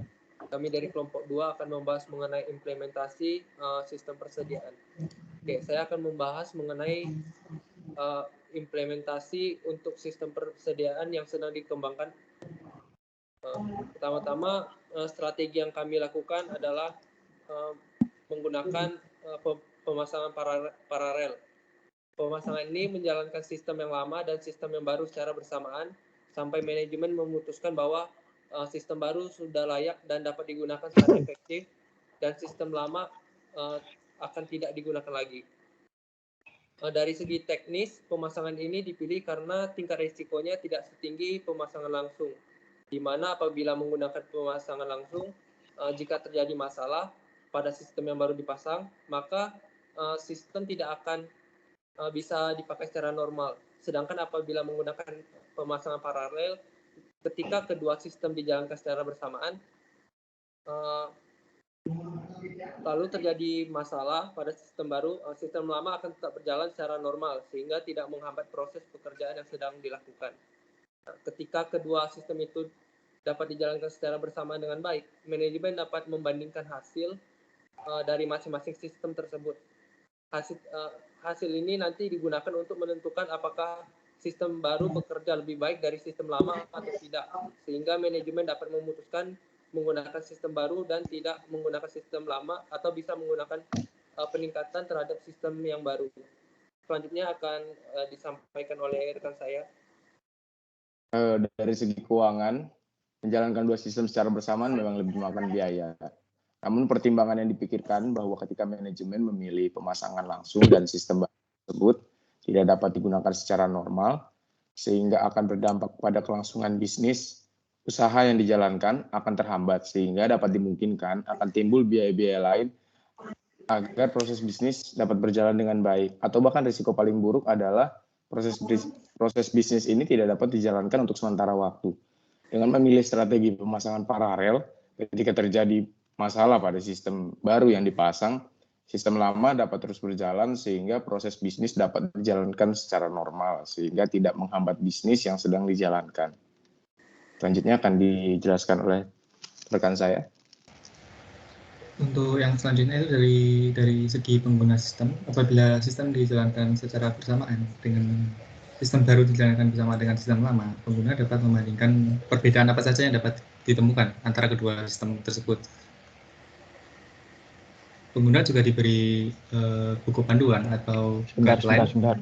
Kami dari kelompok 2 akan membahas mengenai implementasi sistem persediaan. Oke, saya akan membahas mengenai implementasi untuk sistem persediaan yang sedang dikembangkan. Pertama-tama, strategi yang kami lakukan adalah menggunakan pemasangan paralel. Pemasangan ini menjalankan sistem yang lama dan sistem yang baru secara bersamaan sampai manajemen memutuskan bahwa sistem baru sudah layak dan dapat digunakan secara efektif dan sistem lama akan tidak digunakan lagi. Dari segi teknis, pemasangan ini dipilih karena tingkat risikonya tidak setinggi pemasangan langsung, di mana apabila menggunakan pemasangan langsung, jika terjadi masalah pada sistem yang baru dipasang, maka sistem tidak akan bisa dipakai secara normal. Sedangkan apabila menggunakan pemasangan paralel, ketika kedua sistem dijalankan secara bersamaan, lalu terjadi masalah pada sistem baru, sistem lama akan tetap berjalan secara normal, sehingga tidak menghambat proses pekerjaan yang sedang dilakukan. Ketika kedua sistem itu dapat dijalankan secara bersamaan dengan baik, manajemen dapat membandingkan hasil dari masing-masing sistem tersebut. Hasil ini nanti digunakan untuk menentukan apakah sistem baru bekerja lebih baik dari sistem lama atau tidak, sehingga manajemen dapat memutuskan menggunakan sistem baru dan tidak menggunakan sistem lama, atau bisa menggunakan peningkatan terhadap sistem yang baru. Selanjutnya akan disampaikan oleh rekan saya. Dari segi keuangan, Menjalankan dua sistem secara bersamaan memang lebih memakan biaya. Namun pertimbangan yang dipikirkan bahwa ketika manajemen memilih pemasangan langsung dan sistem tersebut tidak dapat digunakan secara normal, sehingga akan berdampak pada kelangsungan bisnis, usaha yang dijalankan akan terhambat, sehingga dapat dimungkinkan akan timbul biaya-biaya lain agar proses bisnis dapat berjalan dengan baik. Atau bahkan risiko paling buruk adalah proses bisnis ini tidak dapat dijalankan untuk sementara waktu. Dengan memilih strategi pemasangan paralel, ketika terjadi masalah pada sistem baru yang dipasang, sistem lama dapat terus berjalan sehingga proses bisnis dapat dijalankan secara normal, sehingga tidak menghambat bisnis yang sedang dijalankan. Selanjutnya akan dijelaskan oleh rekan saya. Untuk yang selanjutnya itu dari segi pengguna sistem, apabila sistem dijalankan secara bersamaan dengan sistem baru dijalankan bersama dengan sistem lama, pengguna dapat membandingkan perbedaan apa saja yang dapat ditemukan antara kedua sistem tersebut. Pengguna juga diberi buku panduan atau guideline. Sebentar.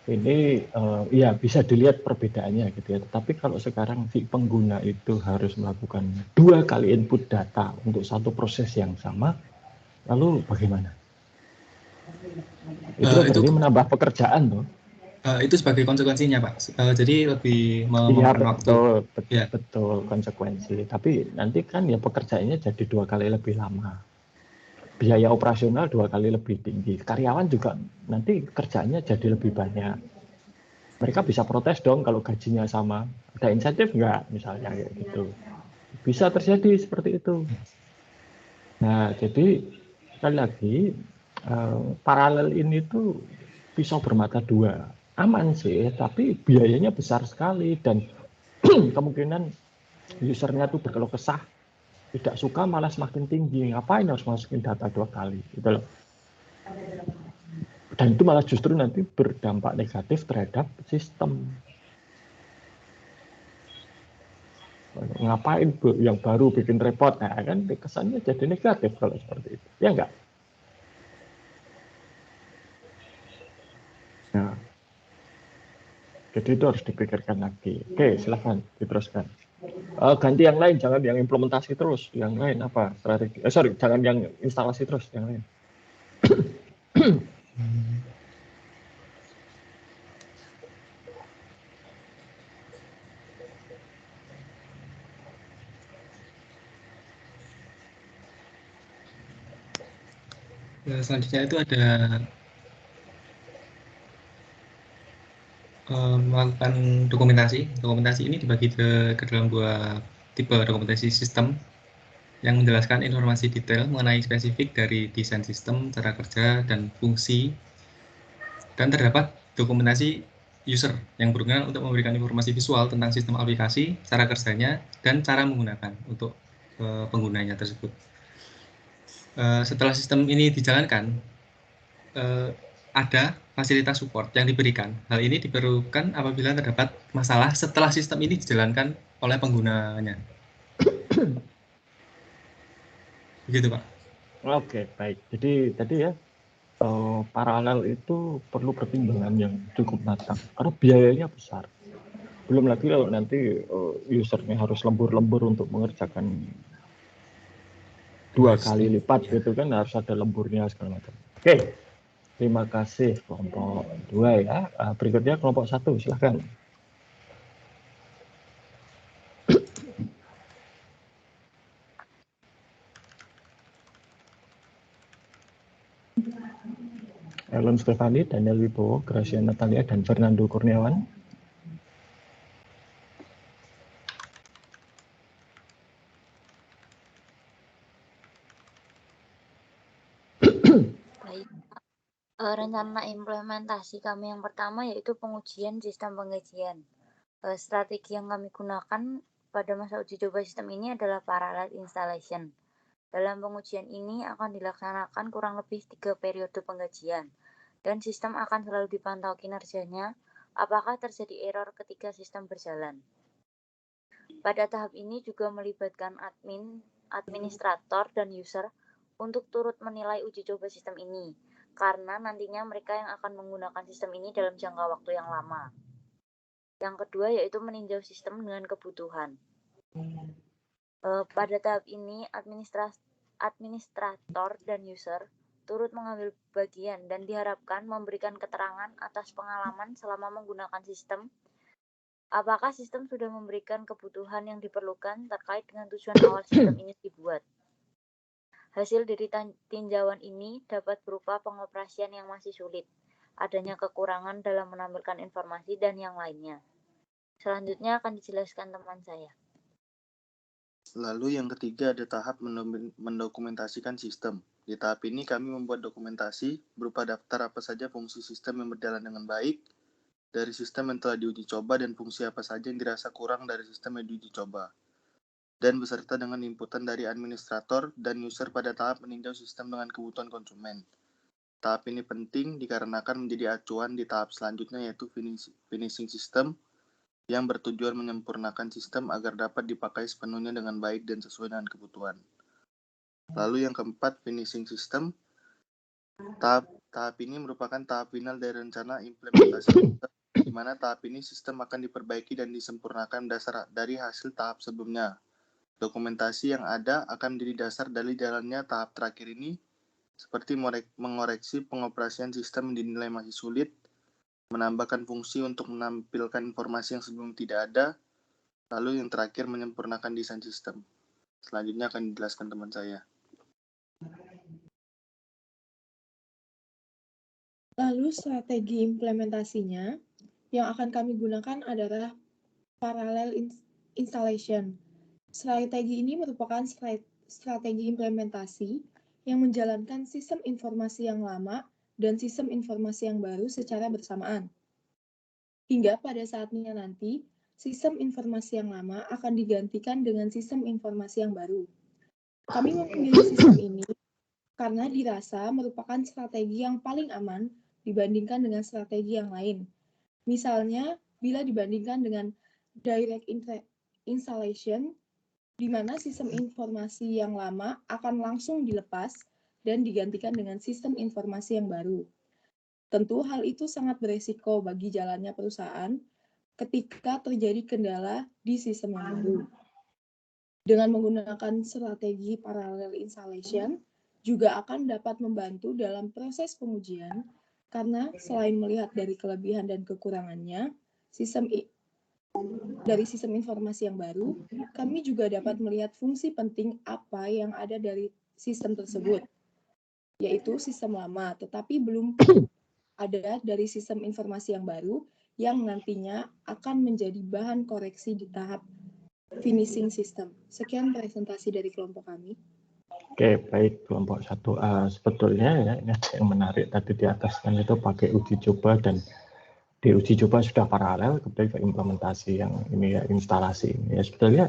Ini ya bisa dilihat perbedaannya gitu ya. Tetapi kalau sekarang si pengguna itu harus melakukan 2 kali input data untuk satu proses yang sama, lalu bagaimana? Itu berarti menambah pekerjaan tuh. Itu sebagai konsekuensinya, Pak. Jadi lebih Iya, memakan waktu. Betul konsekuensi. Tapi nanti kan ya pekerjaannya jadi 2 kali lebih lama. Biaya operasional 2 kali lebih tinggi. Karyawan juga nanti kerjanya jadi lebih banyak. Mereka bisa protes dong kalau gajinya sama. Ada insentif nggak misalnya kayak gitu. Bisa terjadi seperti itu. Nah, jadi sekali lagi paralel ini tuh pisau bermata dua. Aman sih, tapi biayanya besar sekali dan kemungkinan usernya tuh berkeluh kesah, tidak suka malah semakin tinggi. Ngapain harus masukin data 2 kali gitu loh. Dan itu malah justru nanti berdampak negatif terhadap sistem. Ngapain yang baru bikin repot, nah kan kesannya jadi negatif kalau seperti itu, ya enggak? Nah, jadi itu harus dipikirkan lagi. Oke, silahkan diteruskan. Ganti yang lain, jangan yang implementasi terus. Yang lain apa? Strategi. Jangan yang instalasi terus, yang lain. Selanjutnya itu ada melakukan dokumentasi. Dokumentasi ini dibagi ke dalam 2 tipe dokumentasi sistem yang menjelaskan informasi detail mengenai spesifik dari desain sistem, cara kerja, dan fungsi. Dan terdapat dokumentasi user yang berguna untuk memberikan informasi visual tentang sistem aplikasi, cara kerjanya, dan cara menggunakan untuk penggunanya tersebut. Setelah sistem ini dijalankan, ada fasilitas support yang diberikan. Hal ini diperlukan apabila terdapat masalah setelah sistem ini dijalankan oleh penggunanya. Begitu, Pak. Oke, baik. Jadi tadi ya, paralel itu perlu pertimbangan yang cukup matang karena biayanya besar. Belum lagi kalau nanti usernya harus lembur-lembur untuk mengerjakan 2 kali lipat gitu kan, harus ada lemburnya segala macam. Oke, terima kasih kelompok 2 ya. Berikutnya kelompok 1, silahkan. Ellen Stefani, Daniel Wibowo, Gracia Natalia, dan Fernando Kurniawan. Baik. Rencana implementasi kami yang pertama yaitu pengujian sistem pengajian. Strategi yang kami gunakan pada masa uji coba sistem ini adalah parallel installation. Dalam pengujian ini akan dilaksanakan kurang lebih 3 periode pengkajian, dan sistem akan selalu dipantau kinerjanya apakah terjadi error ketika sistem berjalan. Pada tahap ini juga melibatkan administrator, dan user untuk turut menilai uji coba sistem ini, karena nantinya mereka yang akan menggunakan sistem ini dalam jangka waktu yang lama. Yang kedua yaitu meninjau sistem dengan kebutuhan. Pada tahap ini, administrator dan user turut mengambil bagian dan diharapkan memberikan keterangan atas pengalaman selama menggunakan sistem. Apakah sistem sudah memberikan kebutuhan yang diperlukan terkait dengan tujuan awal sistem ini dibuat? Hasil dari tinjauan ini dapat berupa pengoperasian yang masih sulit, adanya kekurangan dalam menampilkan informasi, dan yang lainnya. Selanjutnya akan dijelaskan teman saya. Lalu yang ketiga ada tahap mendokumentasikan sistem. Di tahap ini kami membuat dokumentasi berupa daftar apa saja fungsi sistem yang berjalan dengan baik dari sistem yang telah diuji coba dan fungsi apa saja yang dirasa kurang dari sistem yang diuji coba. Dan beserta dengan inputan dari administrator dan user pada tahap meninjau sistem dengan kebutuhan konsumen. Tahap ini penting dikarenakan menjadi acuan di tahap selanjutnya yaitu finishing system yang bertujuan menyempurnakan sistem agar dapat dipakai sepenuhnya dengan baik dan sesuai dengan kebutuhan. Lalu yang keempat, finishing system. Tahap ini merupakan tahap final dari rencana implementasi sistem, di mana tahap ini sistem akan diperbaiki dan disempurnakan dasar dari hasil tahap sebelumnya. Dokumentasi yang ada akan menjadi dasar dari jalannya tahap terakhir ini, seperti mengoreksi pengoperasian sistem yang dinilai masih sulit, menambahkan fungsi untuk menampilkan informasi yang sebelum tidak ada, lalu yang terakhir menyempurnakan desain sistem. Selanjutnya akan dijelaskan teman saya. Lalu strategi implementasinya yang akan kami gunakan adalah parallel installation. Strategi ini merupakan strategi implementasi yang menjalankan sistem informasi yang lama dan sistem informasi yang baru secara bersamaan. Hingga pada saatnya nanti, sistem informasi yang lama akan digantikan dengan sistem informasi yang baru. Kami memilih sistem ini karena dirasa merupakan strategi yang paling aman dibandingkan dengan strategi yang lain. Misalnya, bila dibandingkan dengan direct installation, di mana sistem informasi yang lama akan langsung dilepas dan digantikan dengan sistem informasi yang baru. Tentu hal itu sangat beresiko bagi jalannya perusahaan ketika terjadi kendala di sistem yang baru. Dengan menggunakan strategi parallel installation, juga akan dapat membantu dalam proses pengujian, karena selain melihat dari kelebihan dan kekurangannya, dari sistem informasi yang baru, kami juga dapat melihat fungsi penting apa yang ada dari sistem tersebut, yaitu sistem lama, tetapi belum ada dari sistem informasi yang baru, yang nantinya akan menjadi bahan koreksi di tahap finishing system. Sekian presentasi dari kelompok kami. Oke, baik kelompok 1A. Sebetulnya ya, ini ada yang menarik tadi di atas kan itu pakai uji coba dan di uji coba sudah paralel kemudian ke implementasi yang ini ya instalasi ini. Ya sebetulnya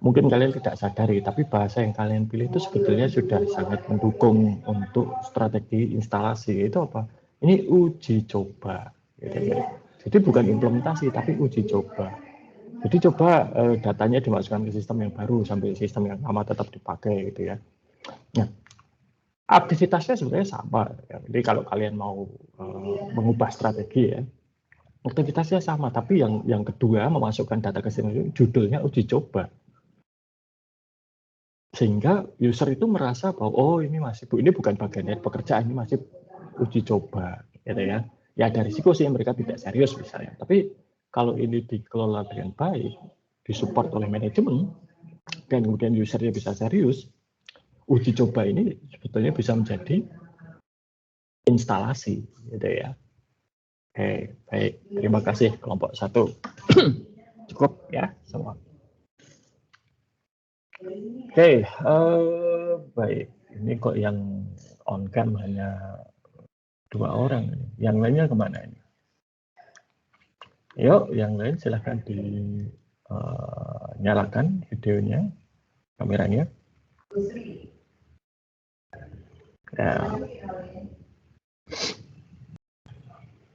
mungkin kalian tidak sadari tapi bahasa yang kalian pilih itu sebetulnya sudah sangat mendukung untuk strategi instalasi. Itu apa? Ini uji coba. Gitu ya. Jadi bukan implementasi tapi uji coba. Jadi coba datanya dimasukkan ke sistem yang baru sampai sistem yang lama tetap dipakai gitu ya. Nah, aktivitasnya sebenarnya sama. Ya. Jadi kalau kalian mau mengubah strategi ya, aktivitasnya sama. Tapi yang kedua memasukkan data ke sistem judulnya uji coba. Sehingga user itu merasa bahwa oh ini bukan bagian dari pekerjaan, ini masih uji coba, gitu ya. Ya ada risiko sih mereka tidak serius misalnya. Tapi kalau ini dikelola dengan baik, disupport oleh manajemen, dan kemudian usernya bisa serius, uji coba ini sebetulnya bisa menjadi instalasi, gitu ya. Oke, baik. Terima kasih kelompok 1. Cukup ya semua. Oke, baik. Ini kok yang on cam hanya 2 orang. Yang lainnya kemana ini? Yuk, yang lain silahkan dinyalakan videonya, kameranya. Ya.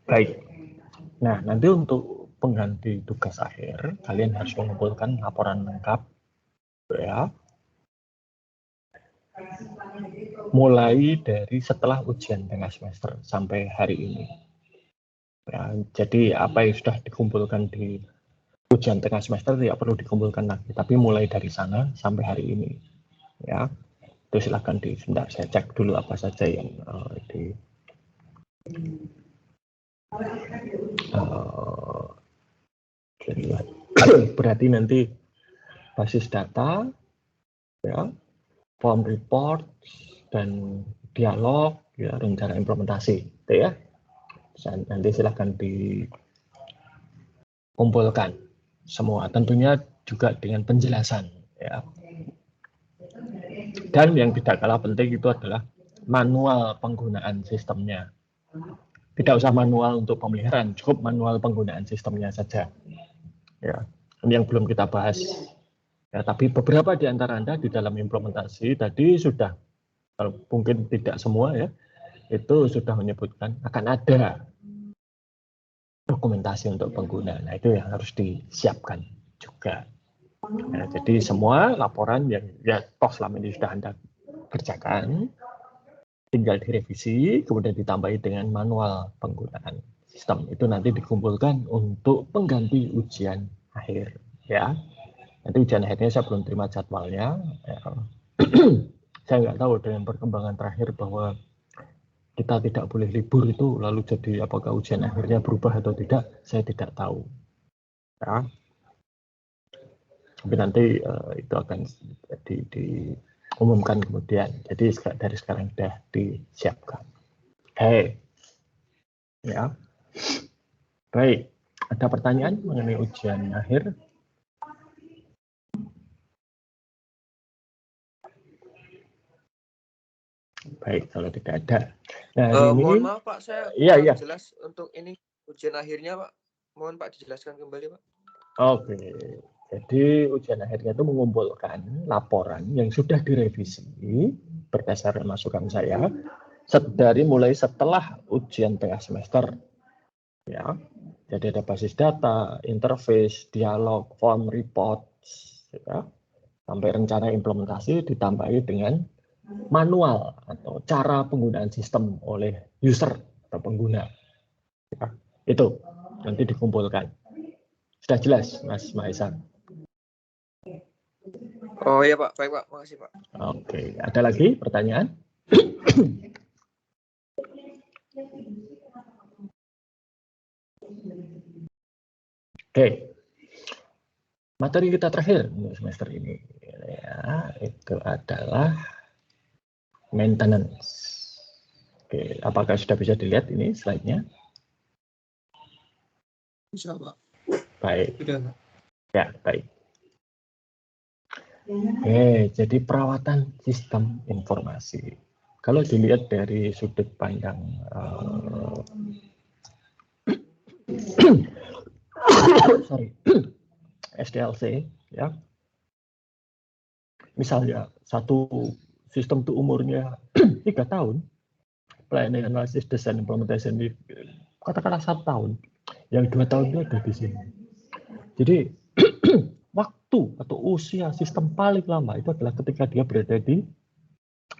Baik. Nah, nanti untuk pengganti tugas akhir, kalian harus mengumpulkan laporan lengkap, ya. Mulai dari setelah ujian tengah semester sampai hari ini. Ya, jadi apa yang sudah dikumpulkan di ujian tengah semester tidak perlu dikumpulkan lagi, tapi mulai dari sana sampai hari ini, ya. Itu silahkan sebentar saya cek dulu apa saja yang berarti nanti basis data, ya, form report dan dialog, ya, rencana implementasi, gitu ya. Nanti silahkan dikumpulkan semua, tentunya juga dengan penjelasan, ya. Dan yang tidak kalah penting itu adalah manual penggunaan sistemnya. Tidak usah manual untuk pemeliharaan, cukup manual penggunaan sistemnya saja. Ya, ini yang belum kita bahas. Ya, tapi beberapa di antara Anda di dalam implementasi tadi sudah, kalau mungkin tidak semua ya, itu sudah menyebutkan akan ada dokumentasi untuk pengguna. Nah, itu yang harus disiapkan juga. Nah, jadi semua laporan yang ya toh selama ini sudah Anda kerjakan, tinggal direvisi, kemudian ditambahi dengan manual penggunaan sistem. Itu nanti dikumpulkan untuk pengganti ujian akhir, ya. Nanti ujian akhirnya saya belum terima jadwalnya. Ya. Saya nggak tahu dengan perkembangan terakhir bahwa kita tidak boleh libur itu, lalu jadi apakah ujian akhirnya berubah atau tidak, saya tidak tahu. Ya. Tapi nanti itu akan diumumkan kemudian. Jadi dari sekarang sudah disiapkan. Oke. Ya. Baik. Ada pertanyaan mengenai ujian akhir? Baik, kalau tidak ada. Nah, mohon maaf Pak, saya jelas untuk ini ujian akhirnya Pak. Mohon Pak dijelaskan kembali Pak. Oke, jadi ujian akhirnya itu mengumpulkan laporan yang sudah direvisi berdasarkan masukan saya dari mulai setelah ujian tengah semester. Ya, jadi ada basis data, interface, dialog, form report, ya, sampai rencana implementasi ditambahi dengan manual atau cara penggunaan sistem oleh user atau pengguna. Ya, itu nanti dikumpulkan. Sudah jelas, Mas Maesa? Oh iya Pak, baik Pak, makasih Pak. Oke, ada lagi pertanyaan? Oke, materi kita terakhir untuk semester ini, ya, itu adalah maintenance. Oke, apakah sudah bisa dilihat ini slide-nya? Bisa Pak. Baik. Sudah. Ya, baik. Oke, jadi perawatan sistem informasi. Kalau dilihat dari sudut pandang SDLC, ya. Misalnya satu sistem itu umurnya 3 tahun, planning, analysis, design, implementation ini katakanlah 1 tahun, yang 2 tahun itu ada di sini. Jadi waktu atau usia sistem paling lama itu adalah ketika dia berada di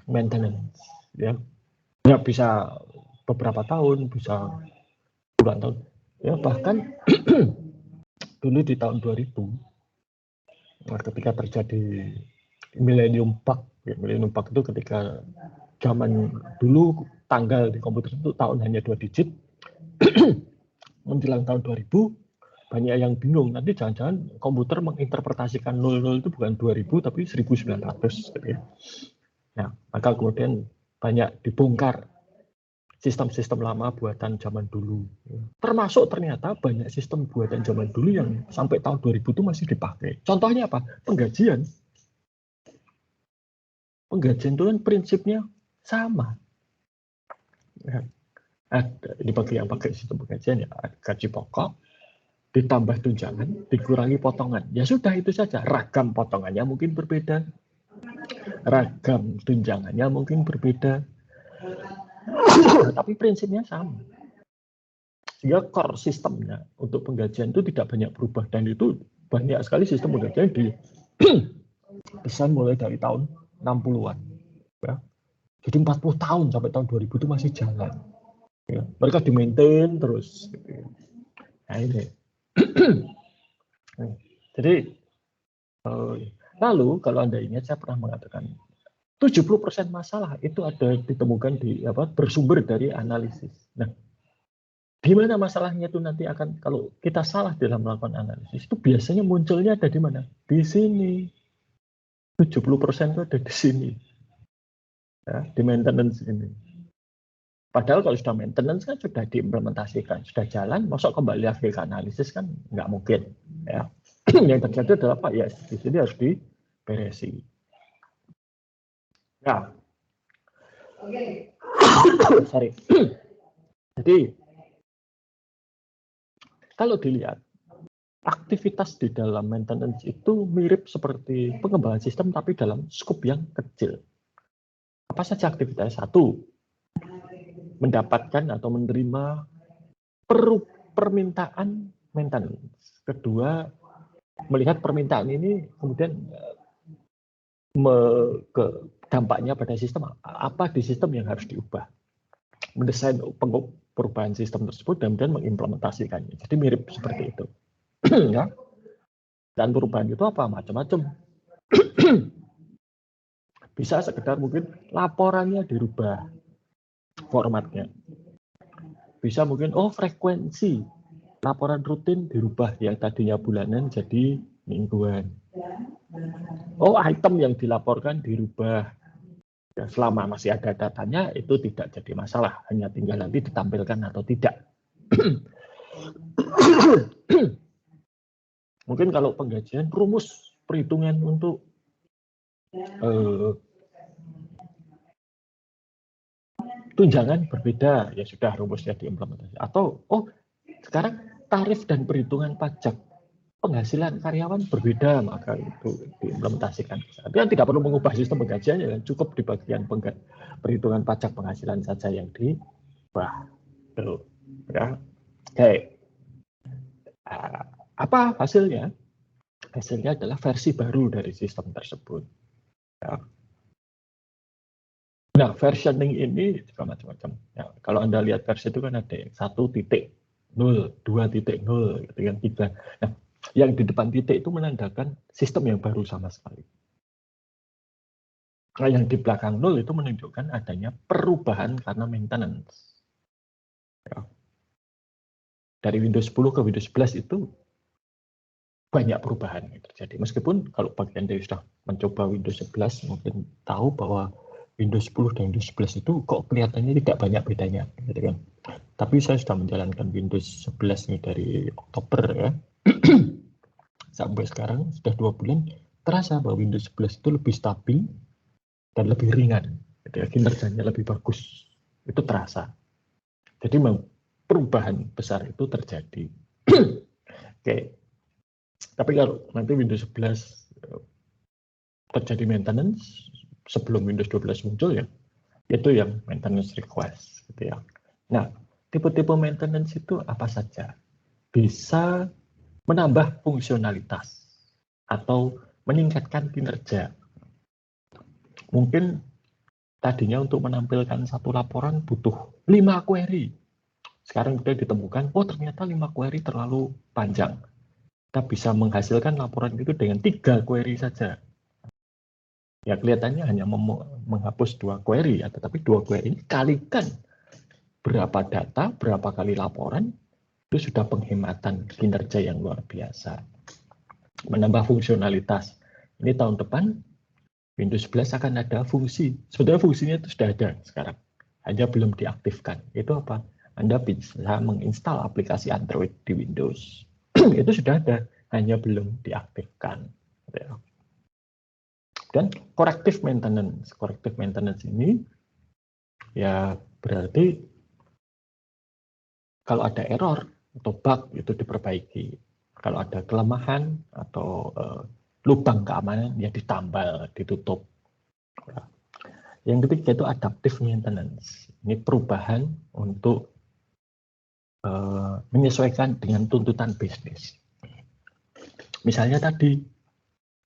maintenance, ya. Ya bisa beberapa tahun, bisa puluhan tahun, ya bahkan dulu di tahun 2000 ketika terjadi Millennium Bug, ya, Millennium Bug itu ketika zaman dulu tanggal di komputer itu tahun hanya 2 digit, menjelang tahun 2000 banyak yang bingung, nanti jangan-jangan komputer menginterpretasikan 00 itu bukan 2000 tapi 1900 gitu ya. Nah, maka kemudian banyak dibongkar sistem-sistem lama buatan zaman dulu. Termasuk ternyata banyak sistem buatan zaman dulu yang sampai tahun 2000 itu masih dipakai. Contohnya apa? Penggajian. Penggajian itu kan prinsipnya sama. Ya. Ini bagi yang pakai sistem penggajian ya, gaji pokok, ditambah tunjangan, dikurangi potongan. Ya sudah itu saja. Ragam potongannya mungkin berbeda. Ragam tunjangannya mungkin berbeda. Tapi prinsipnya sama. Sehingga core sistemnya untuk penggajian itu tidak banyak berubah. Dan itu banyak sekali sistem penggajian di desain mulai dari tahun 60-an. Ya. Jadi 40 tahun sampai tahun 2000 itu masih jalan. Ya. Mereka di-maintain terus. Nah ini. Jadi lalu kalau Anda ingat saya pernah mengatakan 70% masalah itu ada ditemukan bersumber dari analisis. Nah, di mana masalahnya itu nanti akan kalau kita salah dalam melakukan analisis itu biasanya munculnya ada di mana? Di sini. 70% itu ada di sini. Ya, di maintenance ini. Padahal kalau sudah maintenance kan sudah diimplementasikan, sudah jalan, masuk kembali lagi ke analisis kan nggak mungkin. Ya. Yang terjadi adalah apa? Ya, di sini harus diberesi. Nah, sorry. Jadi, kalau dilihat, aktivitas di dalam maintenance itu mirip seperti pengembangan sistem, tapi dalam skop yang kecil. Apa saja aktivitas? Satu, mendapatkan atau menerima permintaan maintenance. Kedua, melihat permintaan ini kemudian dampaknya pada sistem, apa di sistem yang harus diubah. Mendesain perubahan sistem tersebut dan kemudian mengimplementasikannya. Jadi mirip seperti itu. Ya. Dan perubahan itu apa? Macam-macam. Bisa sekedar mungkin laporannya dirubah formatnya. Bisa mungkin frekuensi laporan rutin dirubah yang tadinya bulanan jadi mingguan. Item yang dilaporkan dirubah. Ya, selama masih ada datanya itu tidak jadi masalah, hanya tinggal nanti ditampilkan atau tidak. Mungkin kalau penggajian rumus perhitungan untuk tunjangan berbeda, ya sudah rumusnya diimplementasi. Atau sekarang tarif dan perhitungan pajak penghasilan karyawan berbeda, maka itu diimplementasikan. Artinya tidak perlu mengubah sistem penggajian, ya cukup di bagian perhitungan pajak penghasilan saja yang diubah. Ya. Oke. Apa hasilnya? Hasilnya adalah versi baru dari sistem tersebut. Ya. Nah, versioning ini juga macam-macam. Ya, kalau Anda lihat versi itu kan ada 1.0, 2.0, gitu kan, 3. Nah, yang di depan titik itu menandakan sistem yang baru sama sekali. Nah, yang di belakang 0 itu menunjukkan adanya perubahan karena maintenance. Ya. Dari Windows 10 ke Windows 11 itu banyak perubahan yang terjadi. Meskipun kalau bagian dari sudah mencoba Windows 11 mungkin tahu bahwa Windows 10 dan Windows 11 itu kok kelihatannya tidak banyak bedanya, gitu kan. Tapi saya sudah menjalankan Windows 11 ini dari Oktober ya. Sampai sekarang sudah 2 bulan, terasa bahwa Windows 11 itu lebih stabil dan lebih ringan, gitu ya. Kinerjanya lebih bagus, itu terasa. Jadi perubahan besar itu terjadi. Oke. Tapi kalau nanti Windows 11 terjadi maintenance sebelum Windows 12 muncul ya, itu yang maintenance request, gitu ya. Nah, tipe-tipe maintenance itu apa saja? Bisa menambah fungsionalitas atau meningkatkan kinerja. Mungkin tadinya untuk menampilkan satu laporan butuh 5 query. Sekarang sudah ditemukan, ternyata 5 query terlalu panjang. Kita bisa menghasilkan laporan itu dengan 3 query saja. Ya kelihatannya hanya menghapus 2 query, ya, tetapi 2 query ini kalikan berapa data, berapa kali laporan, itu sudah penghematan kinerja yang luar biasa. Menambah fungsionalitas. Ini tahun depan, Windows 11 akan ada fungsi. Sebetulnya fungsinya itu sudah ada sekarang. Hanya belum diaktifkan. Itu apa? Anda bisa menginstal aplikasi Android di Windows. Itu sudah ada, hanya belum diaktifkan. Dan corrective maintenance. Corrective maintenance ini ya berarti kalau ada error atau bug itu diperbaiki. Kalau ada kelemahan atau lubang keamanan ya ditambal, ditutup. Yang ketiga itu adaptive maintenance. Ini perubahan untuk menyesuaikan dengan tuntutan bisnis. Misalnya tadi,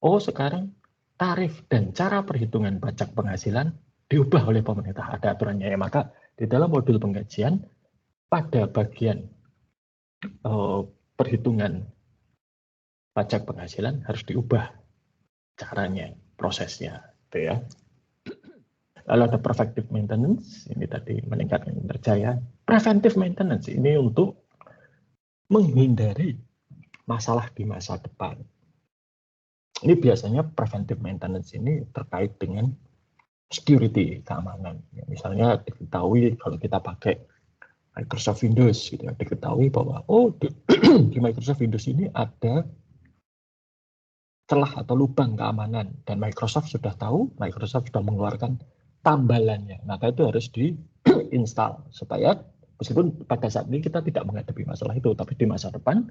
sekarang tarif dan cara perhitungan pajak penghasilan diubah oleh pemerintah, ada aturannya ya. Maka di dalam modul penggajian pada bagian perhitungan pajak penghasilan harus diubah caranya, prosesnya, gitu ya. Lalu ada preventive maintenance, ini tadi meningkatkan kinerja ya. Preventive maintenance ini untuk menghindari masalah di masa depan. Ini biasanya preventive maintenance ini terkait dengan security, keamanan. Misalnya diketahui kalau kita pakai Microsoft Windows, gitu ya, diketahui bahwa di Microsoft Windows ini ada celah atau lubang keamanan, dan Microsoft sudah tahu, Microsoft sudah mengeluarkan tambalannya, maka itu harus diinstal supaya meskipun pada saat ini kita tidak menghadapi masalah itu, tapi di masa depan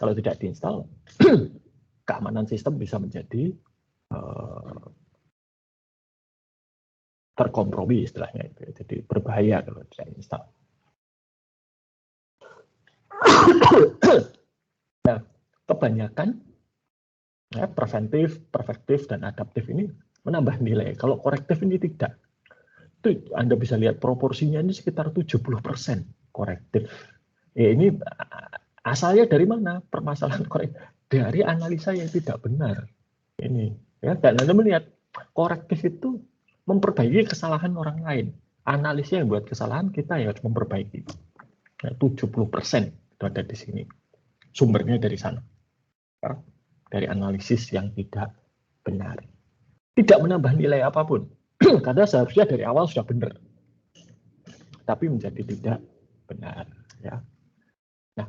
kalau tidak diinstal, keamanan sistem bisa menjadi terkompromi istilahnya itu, jadi berbahaya kalau tidak diinstal. Nah, kebanyakan ya, preventif, dan adaptif ini menambah nilai. Kalau korektif ini tidak. Itu Anda bisa lihat proporsinya ini sekitar 70% korektif. Ya, ini asalnya dari mana? Permasalahan korektif dari analisa yang tidak benar. Ini ya, dan Anda melihat korektif itu memperbaiki kesalahan orang lain. Analisa yang buat kesalahan, kita yang harus memperbaiki. Ya, 70% itu ada di sini. Sumbernya dari sana. Ya, dari analisis yang tidak benar. Tidak menambah nilai apapun. Karena seharusnya dari awal sudah benar. Tapi menjadi tidak benar. Ya. Nah,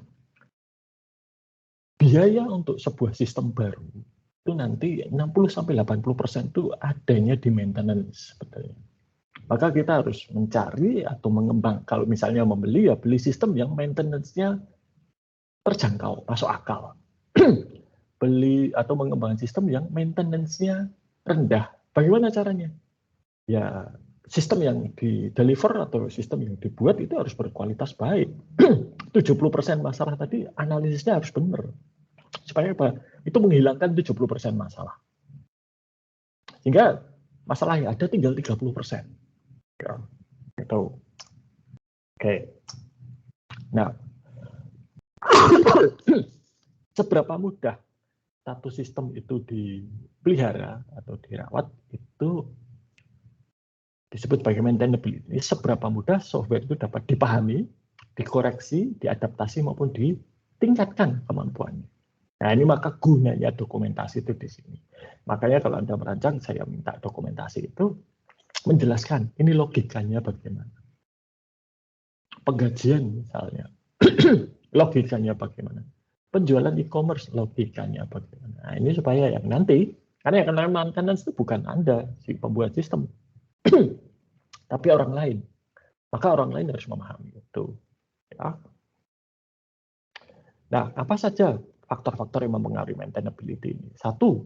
biaya untuk sebuah sistem baru itu nanti 60-80% itu adanya di maintenance sebetulnya. Maka kita harus mencari atau mengembang. Kalau misalnya membeli, ya beli sistem yang maintenance-nya terjangkau, masuk akal. Beli atau mengembangkan sistem yang maintenance-nya rendah. Bagaimana caranya? Ya, sistem yang di-deliver atau sistem yang dibuat itu harus berkualitas baik. 70% masalah tadi, analisisnya harus benar. Supaya apa? Itu menghilangkan 70% masalah. Sehingga masalah yang ada tinggal 30%. Ya, itu. Oke. Nah, seberapa mudah satu sistem itu dipelihara atau dirawat itu disebut sebagai maintainability. Seberapa mudah software itu dapat dipahami, dikoreksi, diadaptasi maupun ditingkatkan kemampuannya. Nah, ini maka gunanya dokumentasi itu di sini. Makanya kalau Anda merancang, saya minta dokumentasi itu menjelaskan ini logikanya bagaimana. Penggajian misalnya, logikanya bagaimana. Penjualan e-commerce, logikanya bagaimana. Nah, ini supaya yang nanti, karena yang kena maintenance itu bukan Anda, si pembuat sistem, tapi orang lain. Maka orang lain harus memahami itu. Ya. Nah, apa saja faktor-faktor yang mempengaruhi maintainability ini? Satu,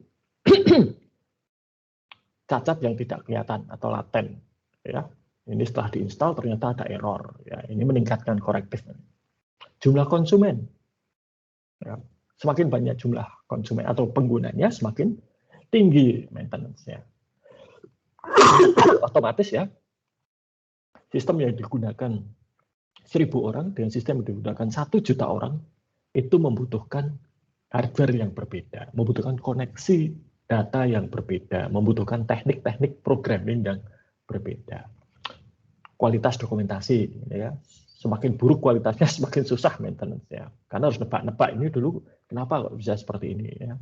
cacat yang tidak kelihatan atau laten. Ya. Ini setelah diinstal ternyata ada error. Ya. Ini meningkatkan korektif. Jumlah konsumen. Ya. Semakin banyak jumlah konsumen atau penggunanya, semakin tinggi maintenance-nya. Otomatis ya, sistem yang digunakan 1.000 orang dengan sistem yang digunakan 1 juta orang itu membutuhkan hardware yang berbeda, membutuhkan koneksi data yang berbeda, membutuhkan teknik-teknik programming yang berbeda. Kualitas dokumentasi, ya, semakin buruk kualitasnya, semakin susah maintenance-nya. Karena harus nebak-nebak ini dulu, kenapa kok bisa seperti ini. Ya.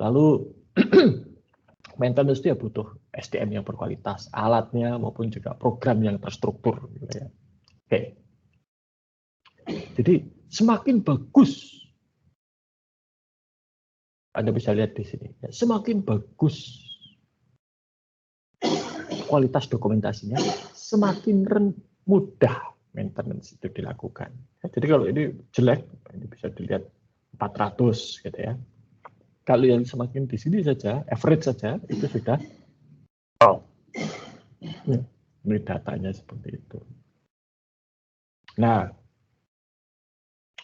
Lalu, maintenance itu ya butuh SDM yang berkualitas, alatnya maupun juga program yang terstruktur. Gitu ya. Oke. Jadi, semakin bagus, Anda bisa lihat di sini, ya, semakin bagus kualitas dokumentasinya, semakin mudah maintenance itu dilakukan. Jadi kalau ini jelek, ini bisa dilihat 400 gitu ya. Kalau yang semakin di sini saja, average saja, itu sudah ini datanya seperti itu. Nah,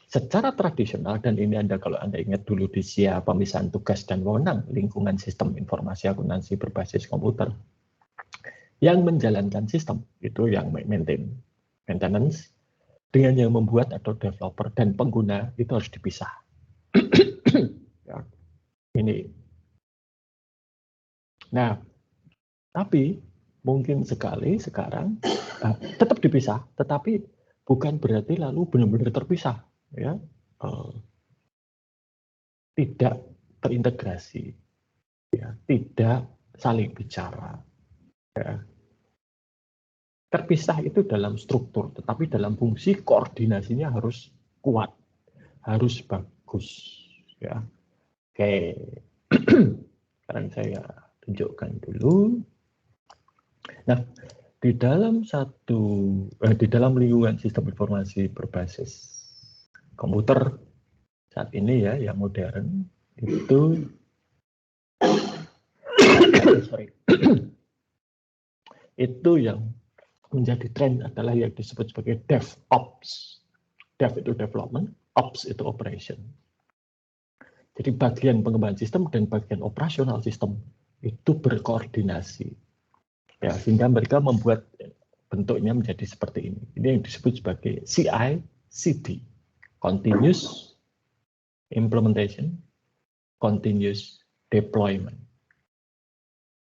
secara tradisional, dan ini kalau Anda ingat dulu di SIA pemisahan tugas dan wewenang lingkungan sistem informasi akuntansi berbasis komputer, yang menjalankan sistem itu yang maintenance, dengan yang membuat atau developer dan pengguna itu harus dipisah. Ya. Ini. Nah, tapi mungkin sekali sekarang tetap dipisah, tetapi bukan berarti lalu benar-benar terpisah, ya, tidak terintegrasi, ya, tidak saling bicara, ya. Terpisah itu dalam struktur, tetapi dalam fungsi koordinasinya harus kuat, harus bagus, ya. Oke, sekarang saya tunjukkan dulu. Nah, di dalam lingkungan sistem informasi berbasis komputer saat ini, ya, yang modern itu itu yang menjadi tren adalah yang disebut sebagai DevOps. Dev itu development, Ops itu operation. Jadi bagian pengembangan sistem dan bagian operasional sistem itu berkoordinasi, ya, sehingga mereka membuat bentuknya menjadi seperti ini. Ini yang disebut sebagai CI/CD, Continuous Implementation, Continuous Deployment.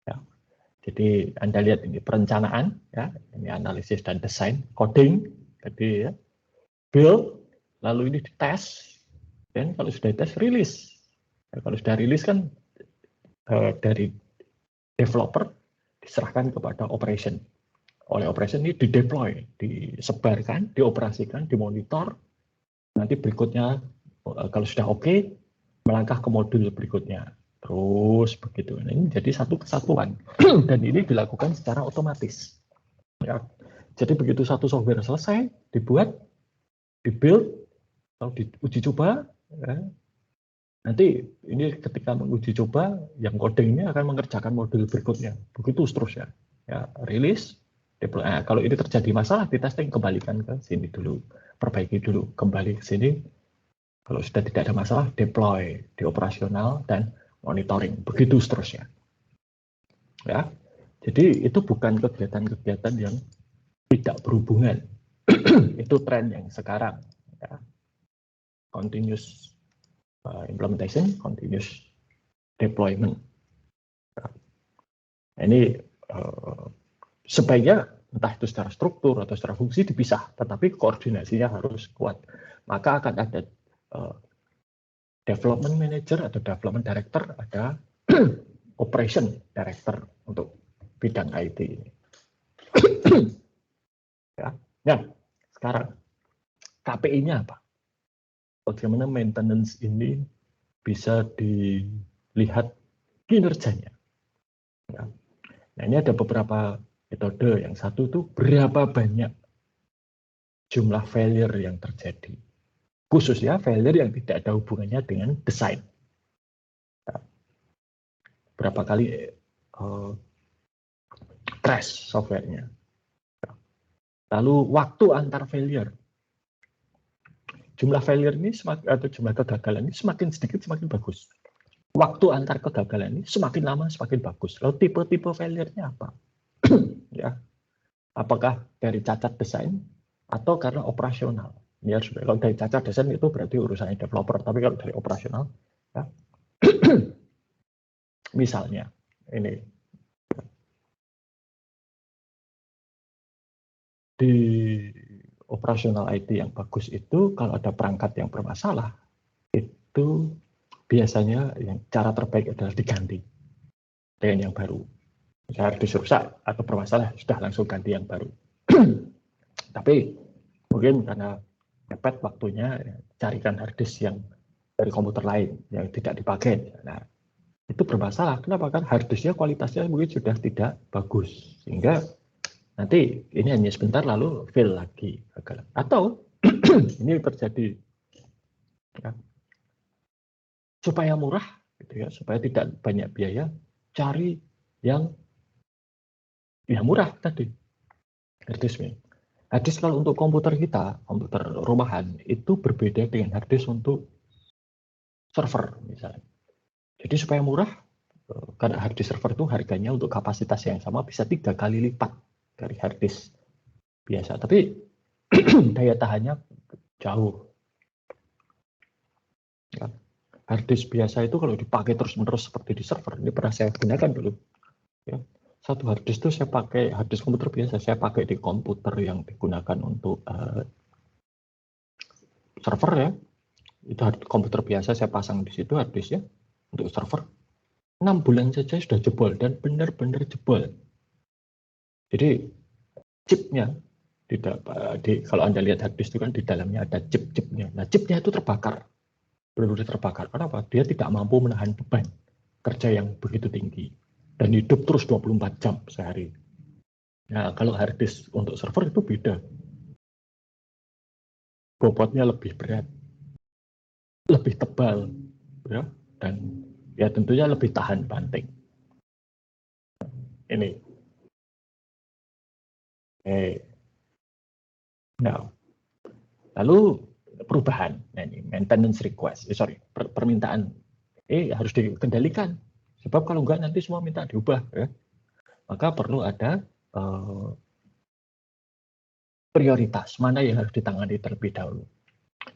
Ya. Jadi Anda lihat ini perencanaan, ya, ini analisis dan desain, coding, jadi, ya, build, lalu ini dites, dan kalau sudah dites rilis. Ya, kalau sudah rilis kan dari developer diserahkan kepada operation. Oleh operation ini dideploy, disebarkan, dioperasikan, dimonitor. Nanti berikutnya kalau sudah oke, melangkah ke modul berikutnya. Terus begitu. Nah, ini jadi satu kesatuan dan ini dilakukan secara otomatis. Ya. Jadi begitu satu software selesai, dibuat, dibuild, lalu diuji coba, ya. Nanti ini ketika menguji coba, yang codingnya akan mengerjakan modul berikutnya. Begitu seterusnya. Ya, rilis, deploy. Nah, kalau ini terjadi masalah di testing, kembalikan ke sini dulu, perbaiki dulu, kembali ke sini. Kalau sudah tidak ada masalah, deploy, dioperasional dan monitoring. Begitu seterusnya. Ya, jadi itu bukan kegiatan-kegiatan yang tidak berhubungan. Itu tren yang sekarang. Ya. Continuous implementation, continuous deployment. Ini sebaiknya entah itu secara struktur atau secara fungsi dipisah, tetapi koordinasinya harus kuat. Maka akan ada development manager atau development director, ada operation director untuk bidang IT ini. Ya. Nah, sekarang KPI-nya apa? Bagaimana maintenance ini bisa dilihat kinerjanya. Ya. Nah, ini ada beberapa metode. Yang satu itu berapa banyak jumlah failure yang terjadi. Khususnya failure yang tidak ada hubungannya dengan desain. Ya. Berapa kali crash softwarenya. Ya. Lalu waktu antar failure. Jumlah failure ini atau jumlah kegagalan ini semakin sedikit semakin bagus. Waktu antar kegagalan ini semakin lama semakin bagus. Lalu tipe-tipe failure-nya apa? Ya, apakah dari cacat desain atau karena operasional? Ya, kalau dari cacat desain itu berarti urusannya developer. Tapi kalau dari operasional, ya, misalnya ini di operasional IT yang bagus itu kalau ada perangkat yang bermasalah itu biasanya yang cara terbaik adalah diganti dengan yang baru. Misalnya harddisk rusak atau bermasalah sudah langsung ganti yang baru. Tapi mungkin karena mepet waktunya, ya, carikan harddisk yang dari komputer lain yang tidak dipakai. Nah, itu bermasalah. Kenapa? Kan harddisknya kualitasnya mungkin sudah tidak bagus sehingga nanti ini hanya sebentar lalu fail lagi. Atau ini terjadi, ya, supaya murah, gitu ya, supaya tidak banyak biaya, cari yang murah tadi. Harddisk kalau untuk komputer kita, komputer rumahan itu berbeda dengan harddisk untuk server misalnya. Jadi supaya murah, karena harddisk server itu harganya untuk kapasitas yang sama bisa 3 kali lipat dari harddisk biasa, tapi daya tahannya jauh. Ya. Harddisk biasa itu kalau dipakai terus-menerus seperti di server, ini pernah saya gunakan dulu. Ya. Satu harddisk itu saya pakai, harddisk komputer biasa, saya pakai di komputer yang digunakan untuk server ya. Itu komputer biasa saya pasang di situ harddisk ya, untuk server. 6 bulan saja sudah jebol, dan benar-benar jebol. Jadi chipnya, kalau Anda lihat harddisk itu kan di dalamnya ada chip-chipnya. Nah chipnya itu terbakar. Benar-benar terbakar. Kenapa? Dia tidak mampu menahan beban kerja yang begitu tinggi dan hidup terus 24 jam sehari. Nah, kalau harddisk untuk server itu beda. Bobotnya lebih berat, lebih tebal, ya, dan ya tentunya lebih tahan banting. Ini. Nah, lalu perubahan, nah ini maintenance request, permintaan harus dikendalikan, sebab kalau enggak nanti semua minta diubah ya. Maka perlu ada prioritas mana yang harus ditangani terlebih dahulu.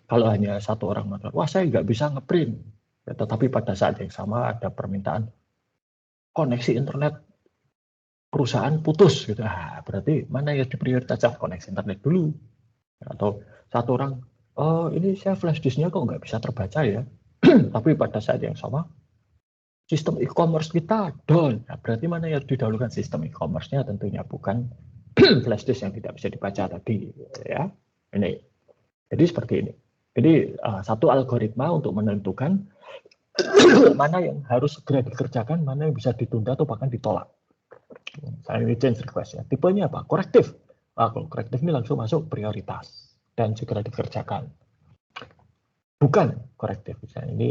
Kalau hanya satu orang mengatakan, wah saya nggak bisa ngeprint, ya, tetapi pada saat yang sama ada permintaan koneksi internet perusahaan putus gitu, berarti mana yang diprioritaskan, koneksi internet dulu. Atau satu orang, oh ini saya flash disknya kok nggak bisa terbaca ya, tapi pada saat yang sama sistem e-commerce kita down, nah, berarti mana yang didahulukan, sistem e-commerce-nya tentunya, bukan flash disk yang tidak bisa dibaca tadi ya. Ini jadi seperti ini. Jadi satu algoritma untuk menentukan mana yang harus segera dikerjakan, mana yang bisa ditunda atau bahkan ditolak. Misalnya ini change request ya, tipenya apa, korektif. Kalau korektif ini langsung masuk prioritas dan segera dikerjakan. Bukan korektif, misalnya ini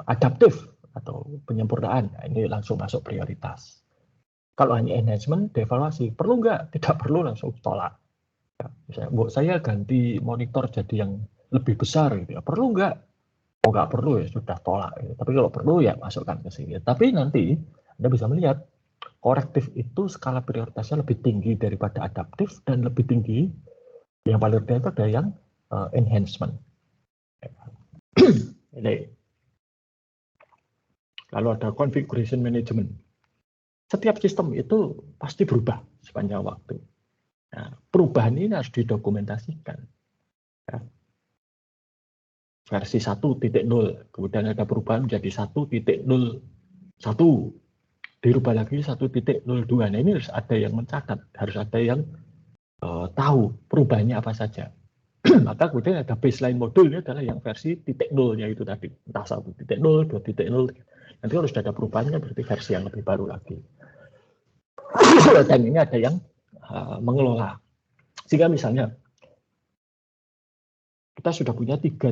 adaptif atau penyempurnaan, nah, ini langsung masuk prioritas. Kalau hanya enhancement, devaluasi, perlu nggak? Tidak perlu, langsung tolak. Ya, misalnya, saya ganti monitor jadi yang lebih besar, gitu ya. Perlu nggak? Oh nggak perlu ya, sudah tolak. Gitu. Tapi kalau perlu ya masukkan ke sini. Tapi nanti Anda bisa melihat korektif itu skala prioritasnya lebih tinggi daripada adaptif, dan lebih tinggi yang paling rendah itu ada yang enhancement. Ini. Lalu ada configuration management. Setiap sistem itu pasti berubah sepanjang waktu. Nah, perubahan ini harus didokumentasikan. Ya. Versi 1.0, kemudian ada perubahan menjadi 1.01. Dirubah lagi 1.02. Nah, ini harus ada yang mencatat, harus ada yang tahu perubahannya apa saja. Maka kemudian ada baseline modul, ini adalah yang versi 0.nya itu tadi, entah 1.0, 2.0. Nanti kalau sudah ada perubahannya berarti versi yang lebih baru lagi. Dan ini ada yang mengelola. Sehingga misalnya kita sudah punya 3.1,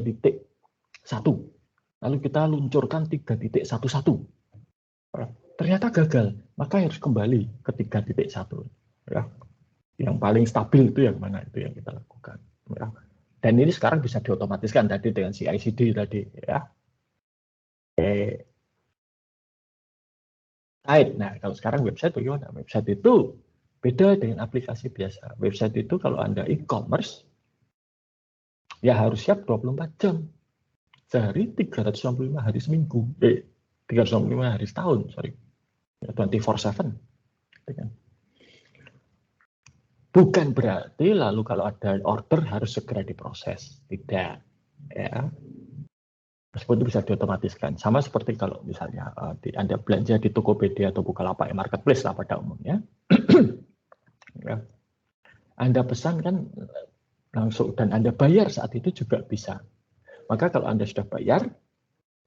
lalu kita luncurkan 3.11. Ternyata gagal, maka harus kembali ke 3.1. Ya. Yang paling stabil itu yang mana, itu yang kita lakukan. Ya. Dan ini sekarang bisa diotomatiskan tadi dengan CI/CD tadi. Ya. Nah, kalau sekarang website bagaimana? Website itu beda dengan aplikasi biasa. Website itu kalau Anda e-commerce, ya harus siap 24 jam. Sehari 365 hari seminggu. 365 hari setahun, sorry. 24/7. Bukan berarti lalu kalau ada order harus segera diproses. Tidak. Ya. Meskipun itu bisa diotomatiskan. Sama seperti kalau misalnya Anda belanja di Tokopedia atau Bukalapak, marketplace lah pada umumnya. Ya. Anda pesan kan langsung, dan Anda bayar saat itu juga bisa. Maka kalau Anda sudah bayar,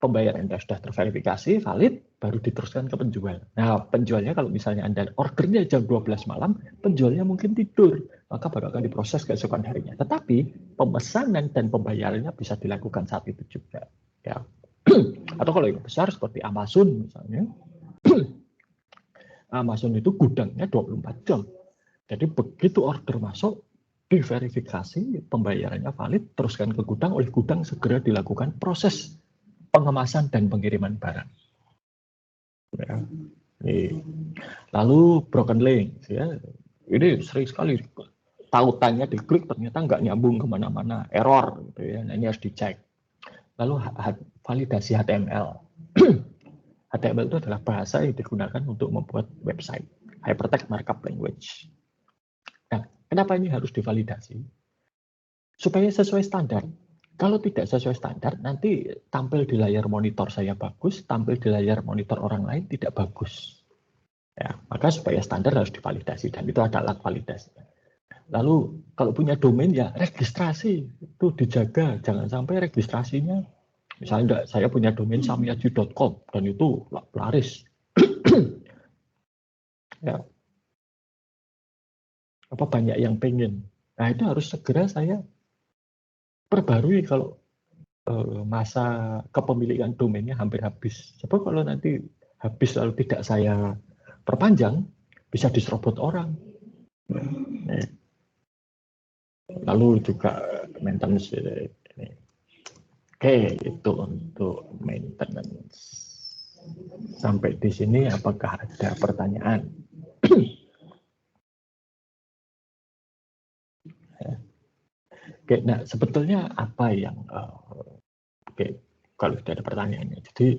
pembayaran Anda sudah terverifikasi, valid, baru diteruskan ke penjual. Nah, penjualnya kalau misalnya Anda ordernya jam 12 malam, penjualnya mungkin tidur, maka baru akan diproses keesokan harinya. Tetapi pemesanan dan pembayarannya bisa dilakukan saat itu juga. Ya. Atau kalau yang besar seperti Amazon misalnya, Amazon itu gudangnya 24 jam. Jadi begitu order masuk, diverifikasi, pembayarannya valid, teruskan ke gudang, oleh gudang segera dilakukan proses pengemasan dan pengiriman barang. Ya. Lalu broken link, ya. Ini sering sekali tautannya diklik ternyata nggak nyambung kemana-mana, error, gitu ya. Nah, ini harus dicek. Lalu validasi HTML. HTML itu adalah bahasa yang digunakan untuk membuat website, Hypertext Markup Language. Nah, kenapa ini harus divalidasi? Supaya sesuai standar. Kalau tidak sesuai standar, nanti tampil di layar monitor saya bagus, tampil di layar monitor orang lain tidak bagus. Ya, maka supaya standar harus divalidasi, dan itu ada alat validasi. Lalu kalau punya domain ya registrasi itu dijaga, jangan sampai registrasinya, misalnya saya punya domain samyaju.com dan itu laris. Ya. Apa banyak yang pengen. Nah itu harus segera saya perbarui kalau masa kepemilikan domainnya hampir habis. Sebab kalau nanti habis lalu tidak saya perpanjang, bisa diserobot orang. Lalu juga maintenance. Oke, itu untuk maintenance. Sampai di sini apakah ada pertanyaan? Oke, nah sebetulnya apa yang oke, kalau sudah ada pertanyaannya. Jadi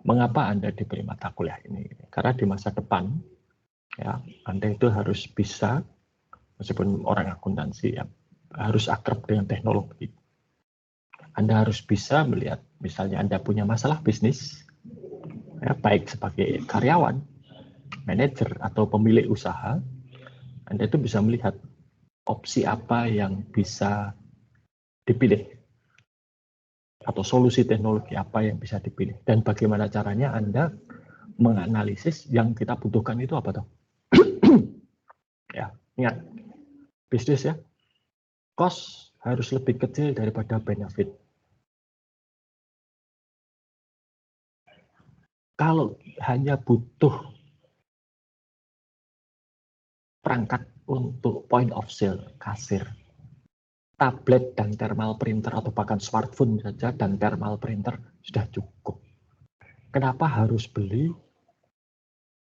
mengapa Anda diberi mata kuliah ini? Karena di masa depan ya Anda itu harus bisa, meskipun orang akuntansi ya, harus akrab dengan teknologi. Anda harus bisa melihat, misalnya Anda punya masalah bisnis, ya, baik sebagai karyawan, manajer atau pemilik usaha, Anda itu bisa melihat opsi apa yang bisa dipilih atau solusi teknologi apa yang bisa dipilih dan bagaimana caranya Anda menganalisis yang kita butuhkan itu apa toh. Ya, ingat bisnis ya, cost harus lebih kecil daripada benefit. Kalau hanya butuh perangkat untuk point of sale, kasir, tablet dan thermal printer atau bahkan smartphone saja dan thermal printer sudah cukup. Kenapa harus beli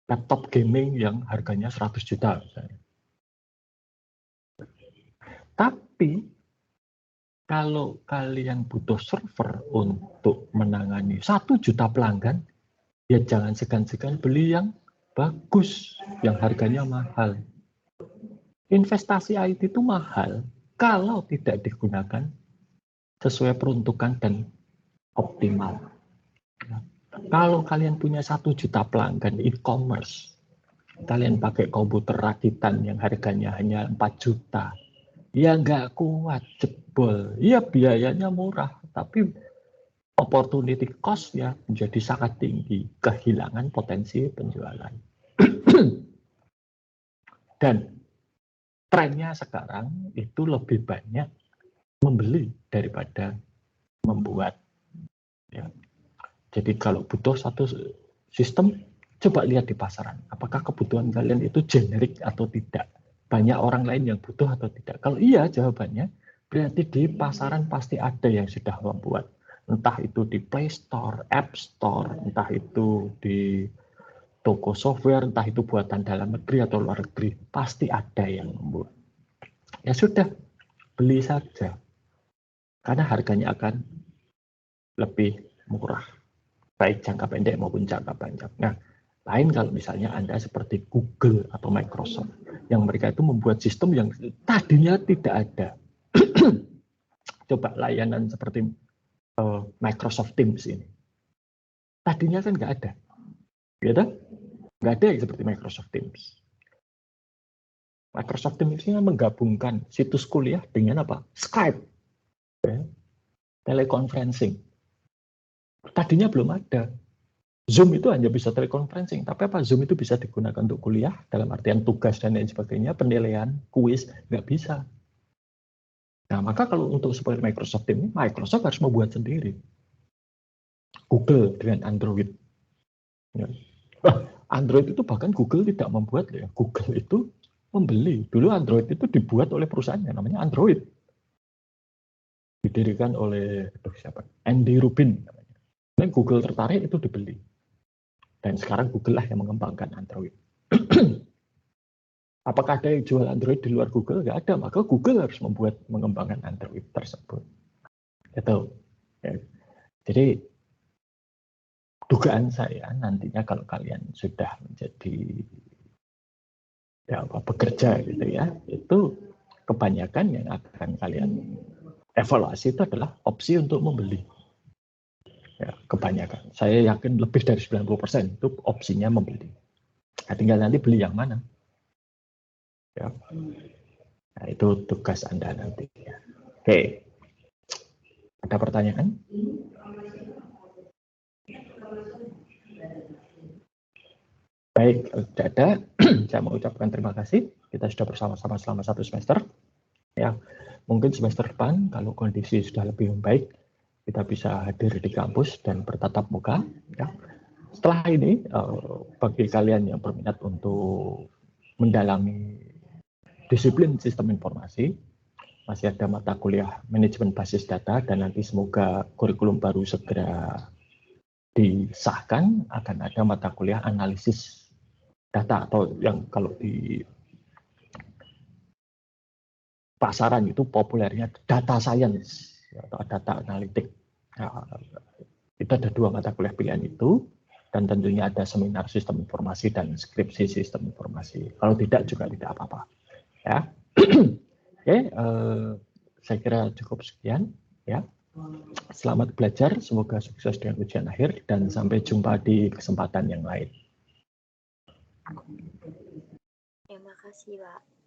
laptop gaming yang harganya 100 juta misalnya? Tapi kalau kalian butuh server untuk menangani 1 juta pelanggan, ya jangan segan-segan beli yang bagus, yang harganya mahal. Investasi IT itu mahal kalau tidak digunakan sesuai peruntukan dan optimal. Kalau kalian punya 1 juta pelanggan e-commerce, kalian pakai komputer rakitan yang harganya hanya 4 juta, ya nggak kuat, jebol. Ya biayanya murah, tapi opportunity cost-nya menjadi sangat tinggi, kehilangan potensi penjualan. Dan trennya sekarang itu lebih banyak membeli daripada membuat. Ya. Jadi kalau butuh satu sistem, coba lihat di pasaran. Apakah kebutuhan kalian itu generik atau tidak? Banyak orang lain yang butuh atau tidak? Kalau iya jawabannya, berarti di pasaran pasti ada yang sudah membuat. Entah itu di Play Store, App Store, entah itu di toko software, entah itu buatan dalam negeri atau luar negeri, pasti ada yang membuat. Ya sudah, beli saja. Karena harganya akan lebih murah, baik jangka pendek maupun jangka panjang. Nah, lain kalau misalnya Anda seperti Google atau Microsoft, yang mereka itu membuat sistem yang tadinya tidak ada. Coba layanan seperti Microsoft Teams ini. Tadinya kan nggak ada. Gitu? Nggak ada yang seperti Microsoft Teams. Microsoft Teams ini menggabungkan situs kuliah dengan apa? Skype. Ya. Teleconferencing. Tadinya belum ada. Zoom itu hanya bisa teleconferencing, tapi apa? Zoom itu bisa digunakan untuk kuliah, dalam artian tugas dan lain sebagainya, penilaian, kuis, nggak bisa. Nah, maka kalau untuk seperti Microsoft Teams, Microsoft harus membuat sendiri. Google dengan Android. Ya. Android itu bahkan Google tidak membuat ya. Google itu membeli. Dulu Android itu dibuat oleh perusahaannya, namanya Android. Didirikan oleh siapa? Andy Rubin. Dan Google tertarik itu dibeli. Dan sekarang Google lah yang mengembangkan Android. Apakah ada yang jual Android di luar Google? Nggak ada. Maka Google harus mengembangkan Android tersebut. Itu. Ya. Jadi dugaan saya nantinya kalau kalian sudah menjadi bekerja gitu ya, itu kebanyakan yang akan kalian evaluasi itu adalah opsi untuk membeli. Ya, kebanyakan. Saya yakin lebih dari 90% itu opsinya membeli. Nah, tinggal nanti beli yang mana. Ya. Nah, itu tugas Anda nanti. Oke. Ada pertanyaan? Baik, kalau tidak ada, saya mau ucapkan terima kasih. Kita sudah bersama-sama selama 1 semester. Ya, mungkin semester depan kalau kondisi sudah lebih baik, kita bisa hadir di kampus dan bertatap muka. Ya. Setelah ini, bagi kalian yang berminat untuk mendalami disiplin sistem informasi, masih ada mata kuliah manajemen basis data, dan nanti semoga kurikulum baru segera disahkan, akan ada mata kuliah analisis data, atau yang kalau di pasaran itu populernya data science atau data analitik. Nah, itu ada 2 mata kuliah pilihan itu, dan tentunya ada seminar sistem informasi dan skripsi sistem informasi. Kalau tidak juga tidak apa-apa. Ya, oke, saya kira cukup sekian. Ya, selamat belajar, semoga sukses dengan ujian akhir, dan sampai jumpa di kesempatan yang lain. Terima kasih, Pak.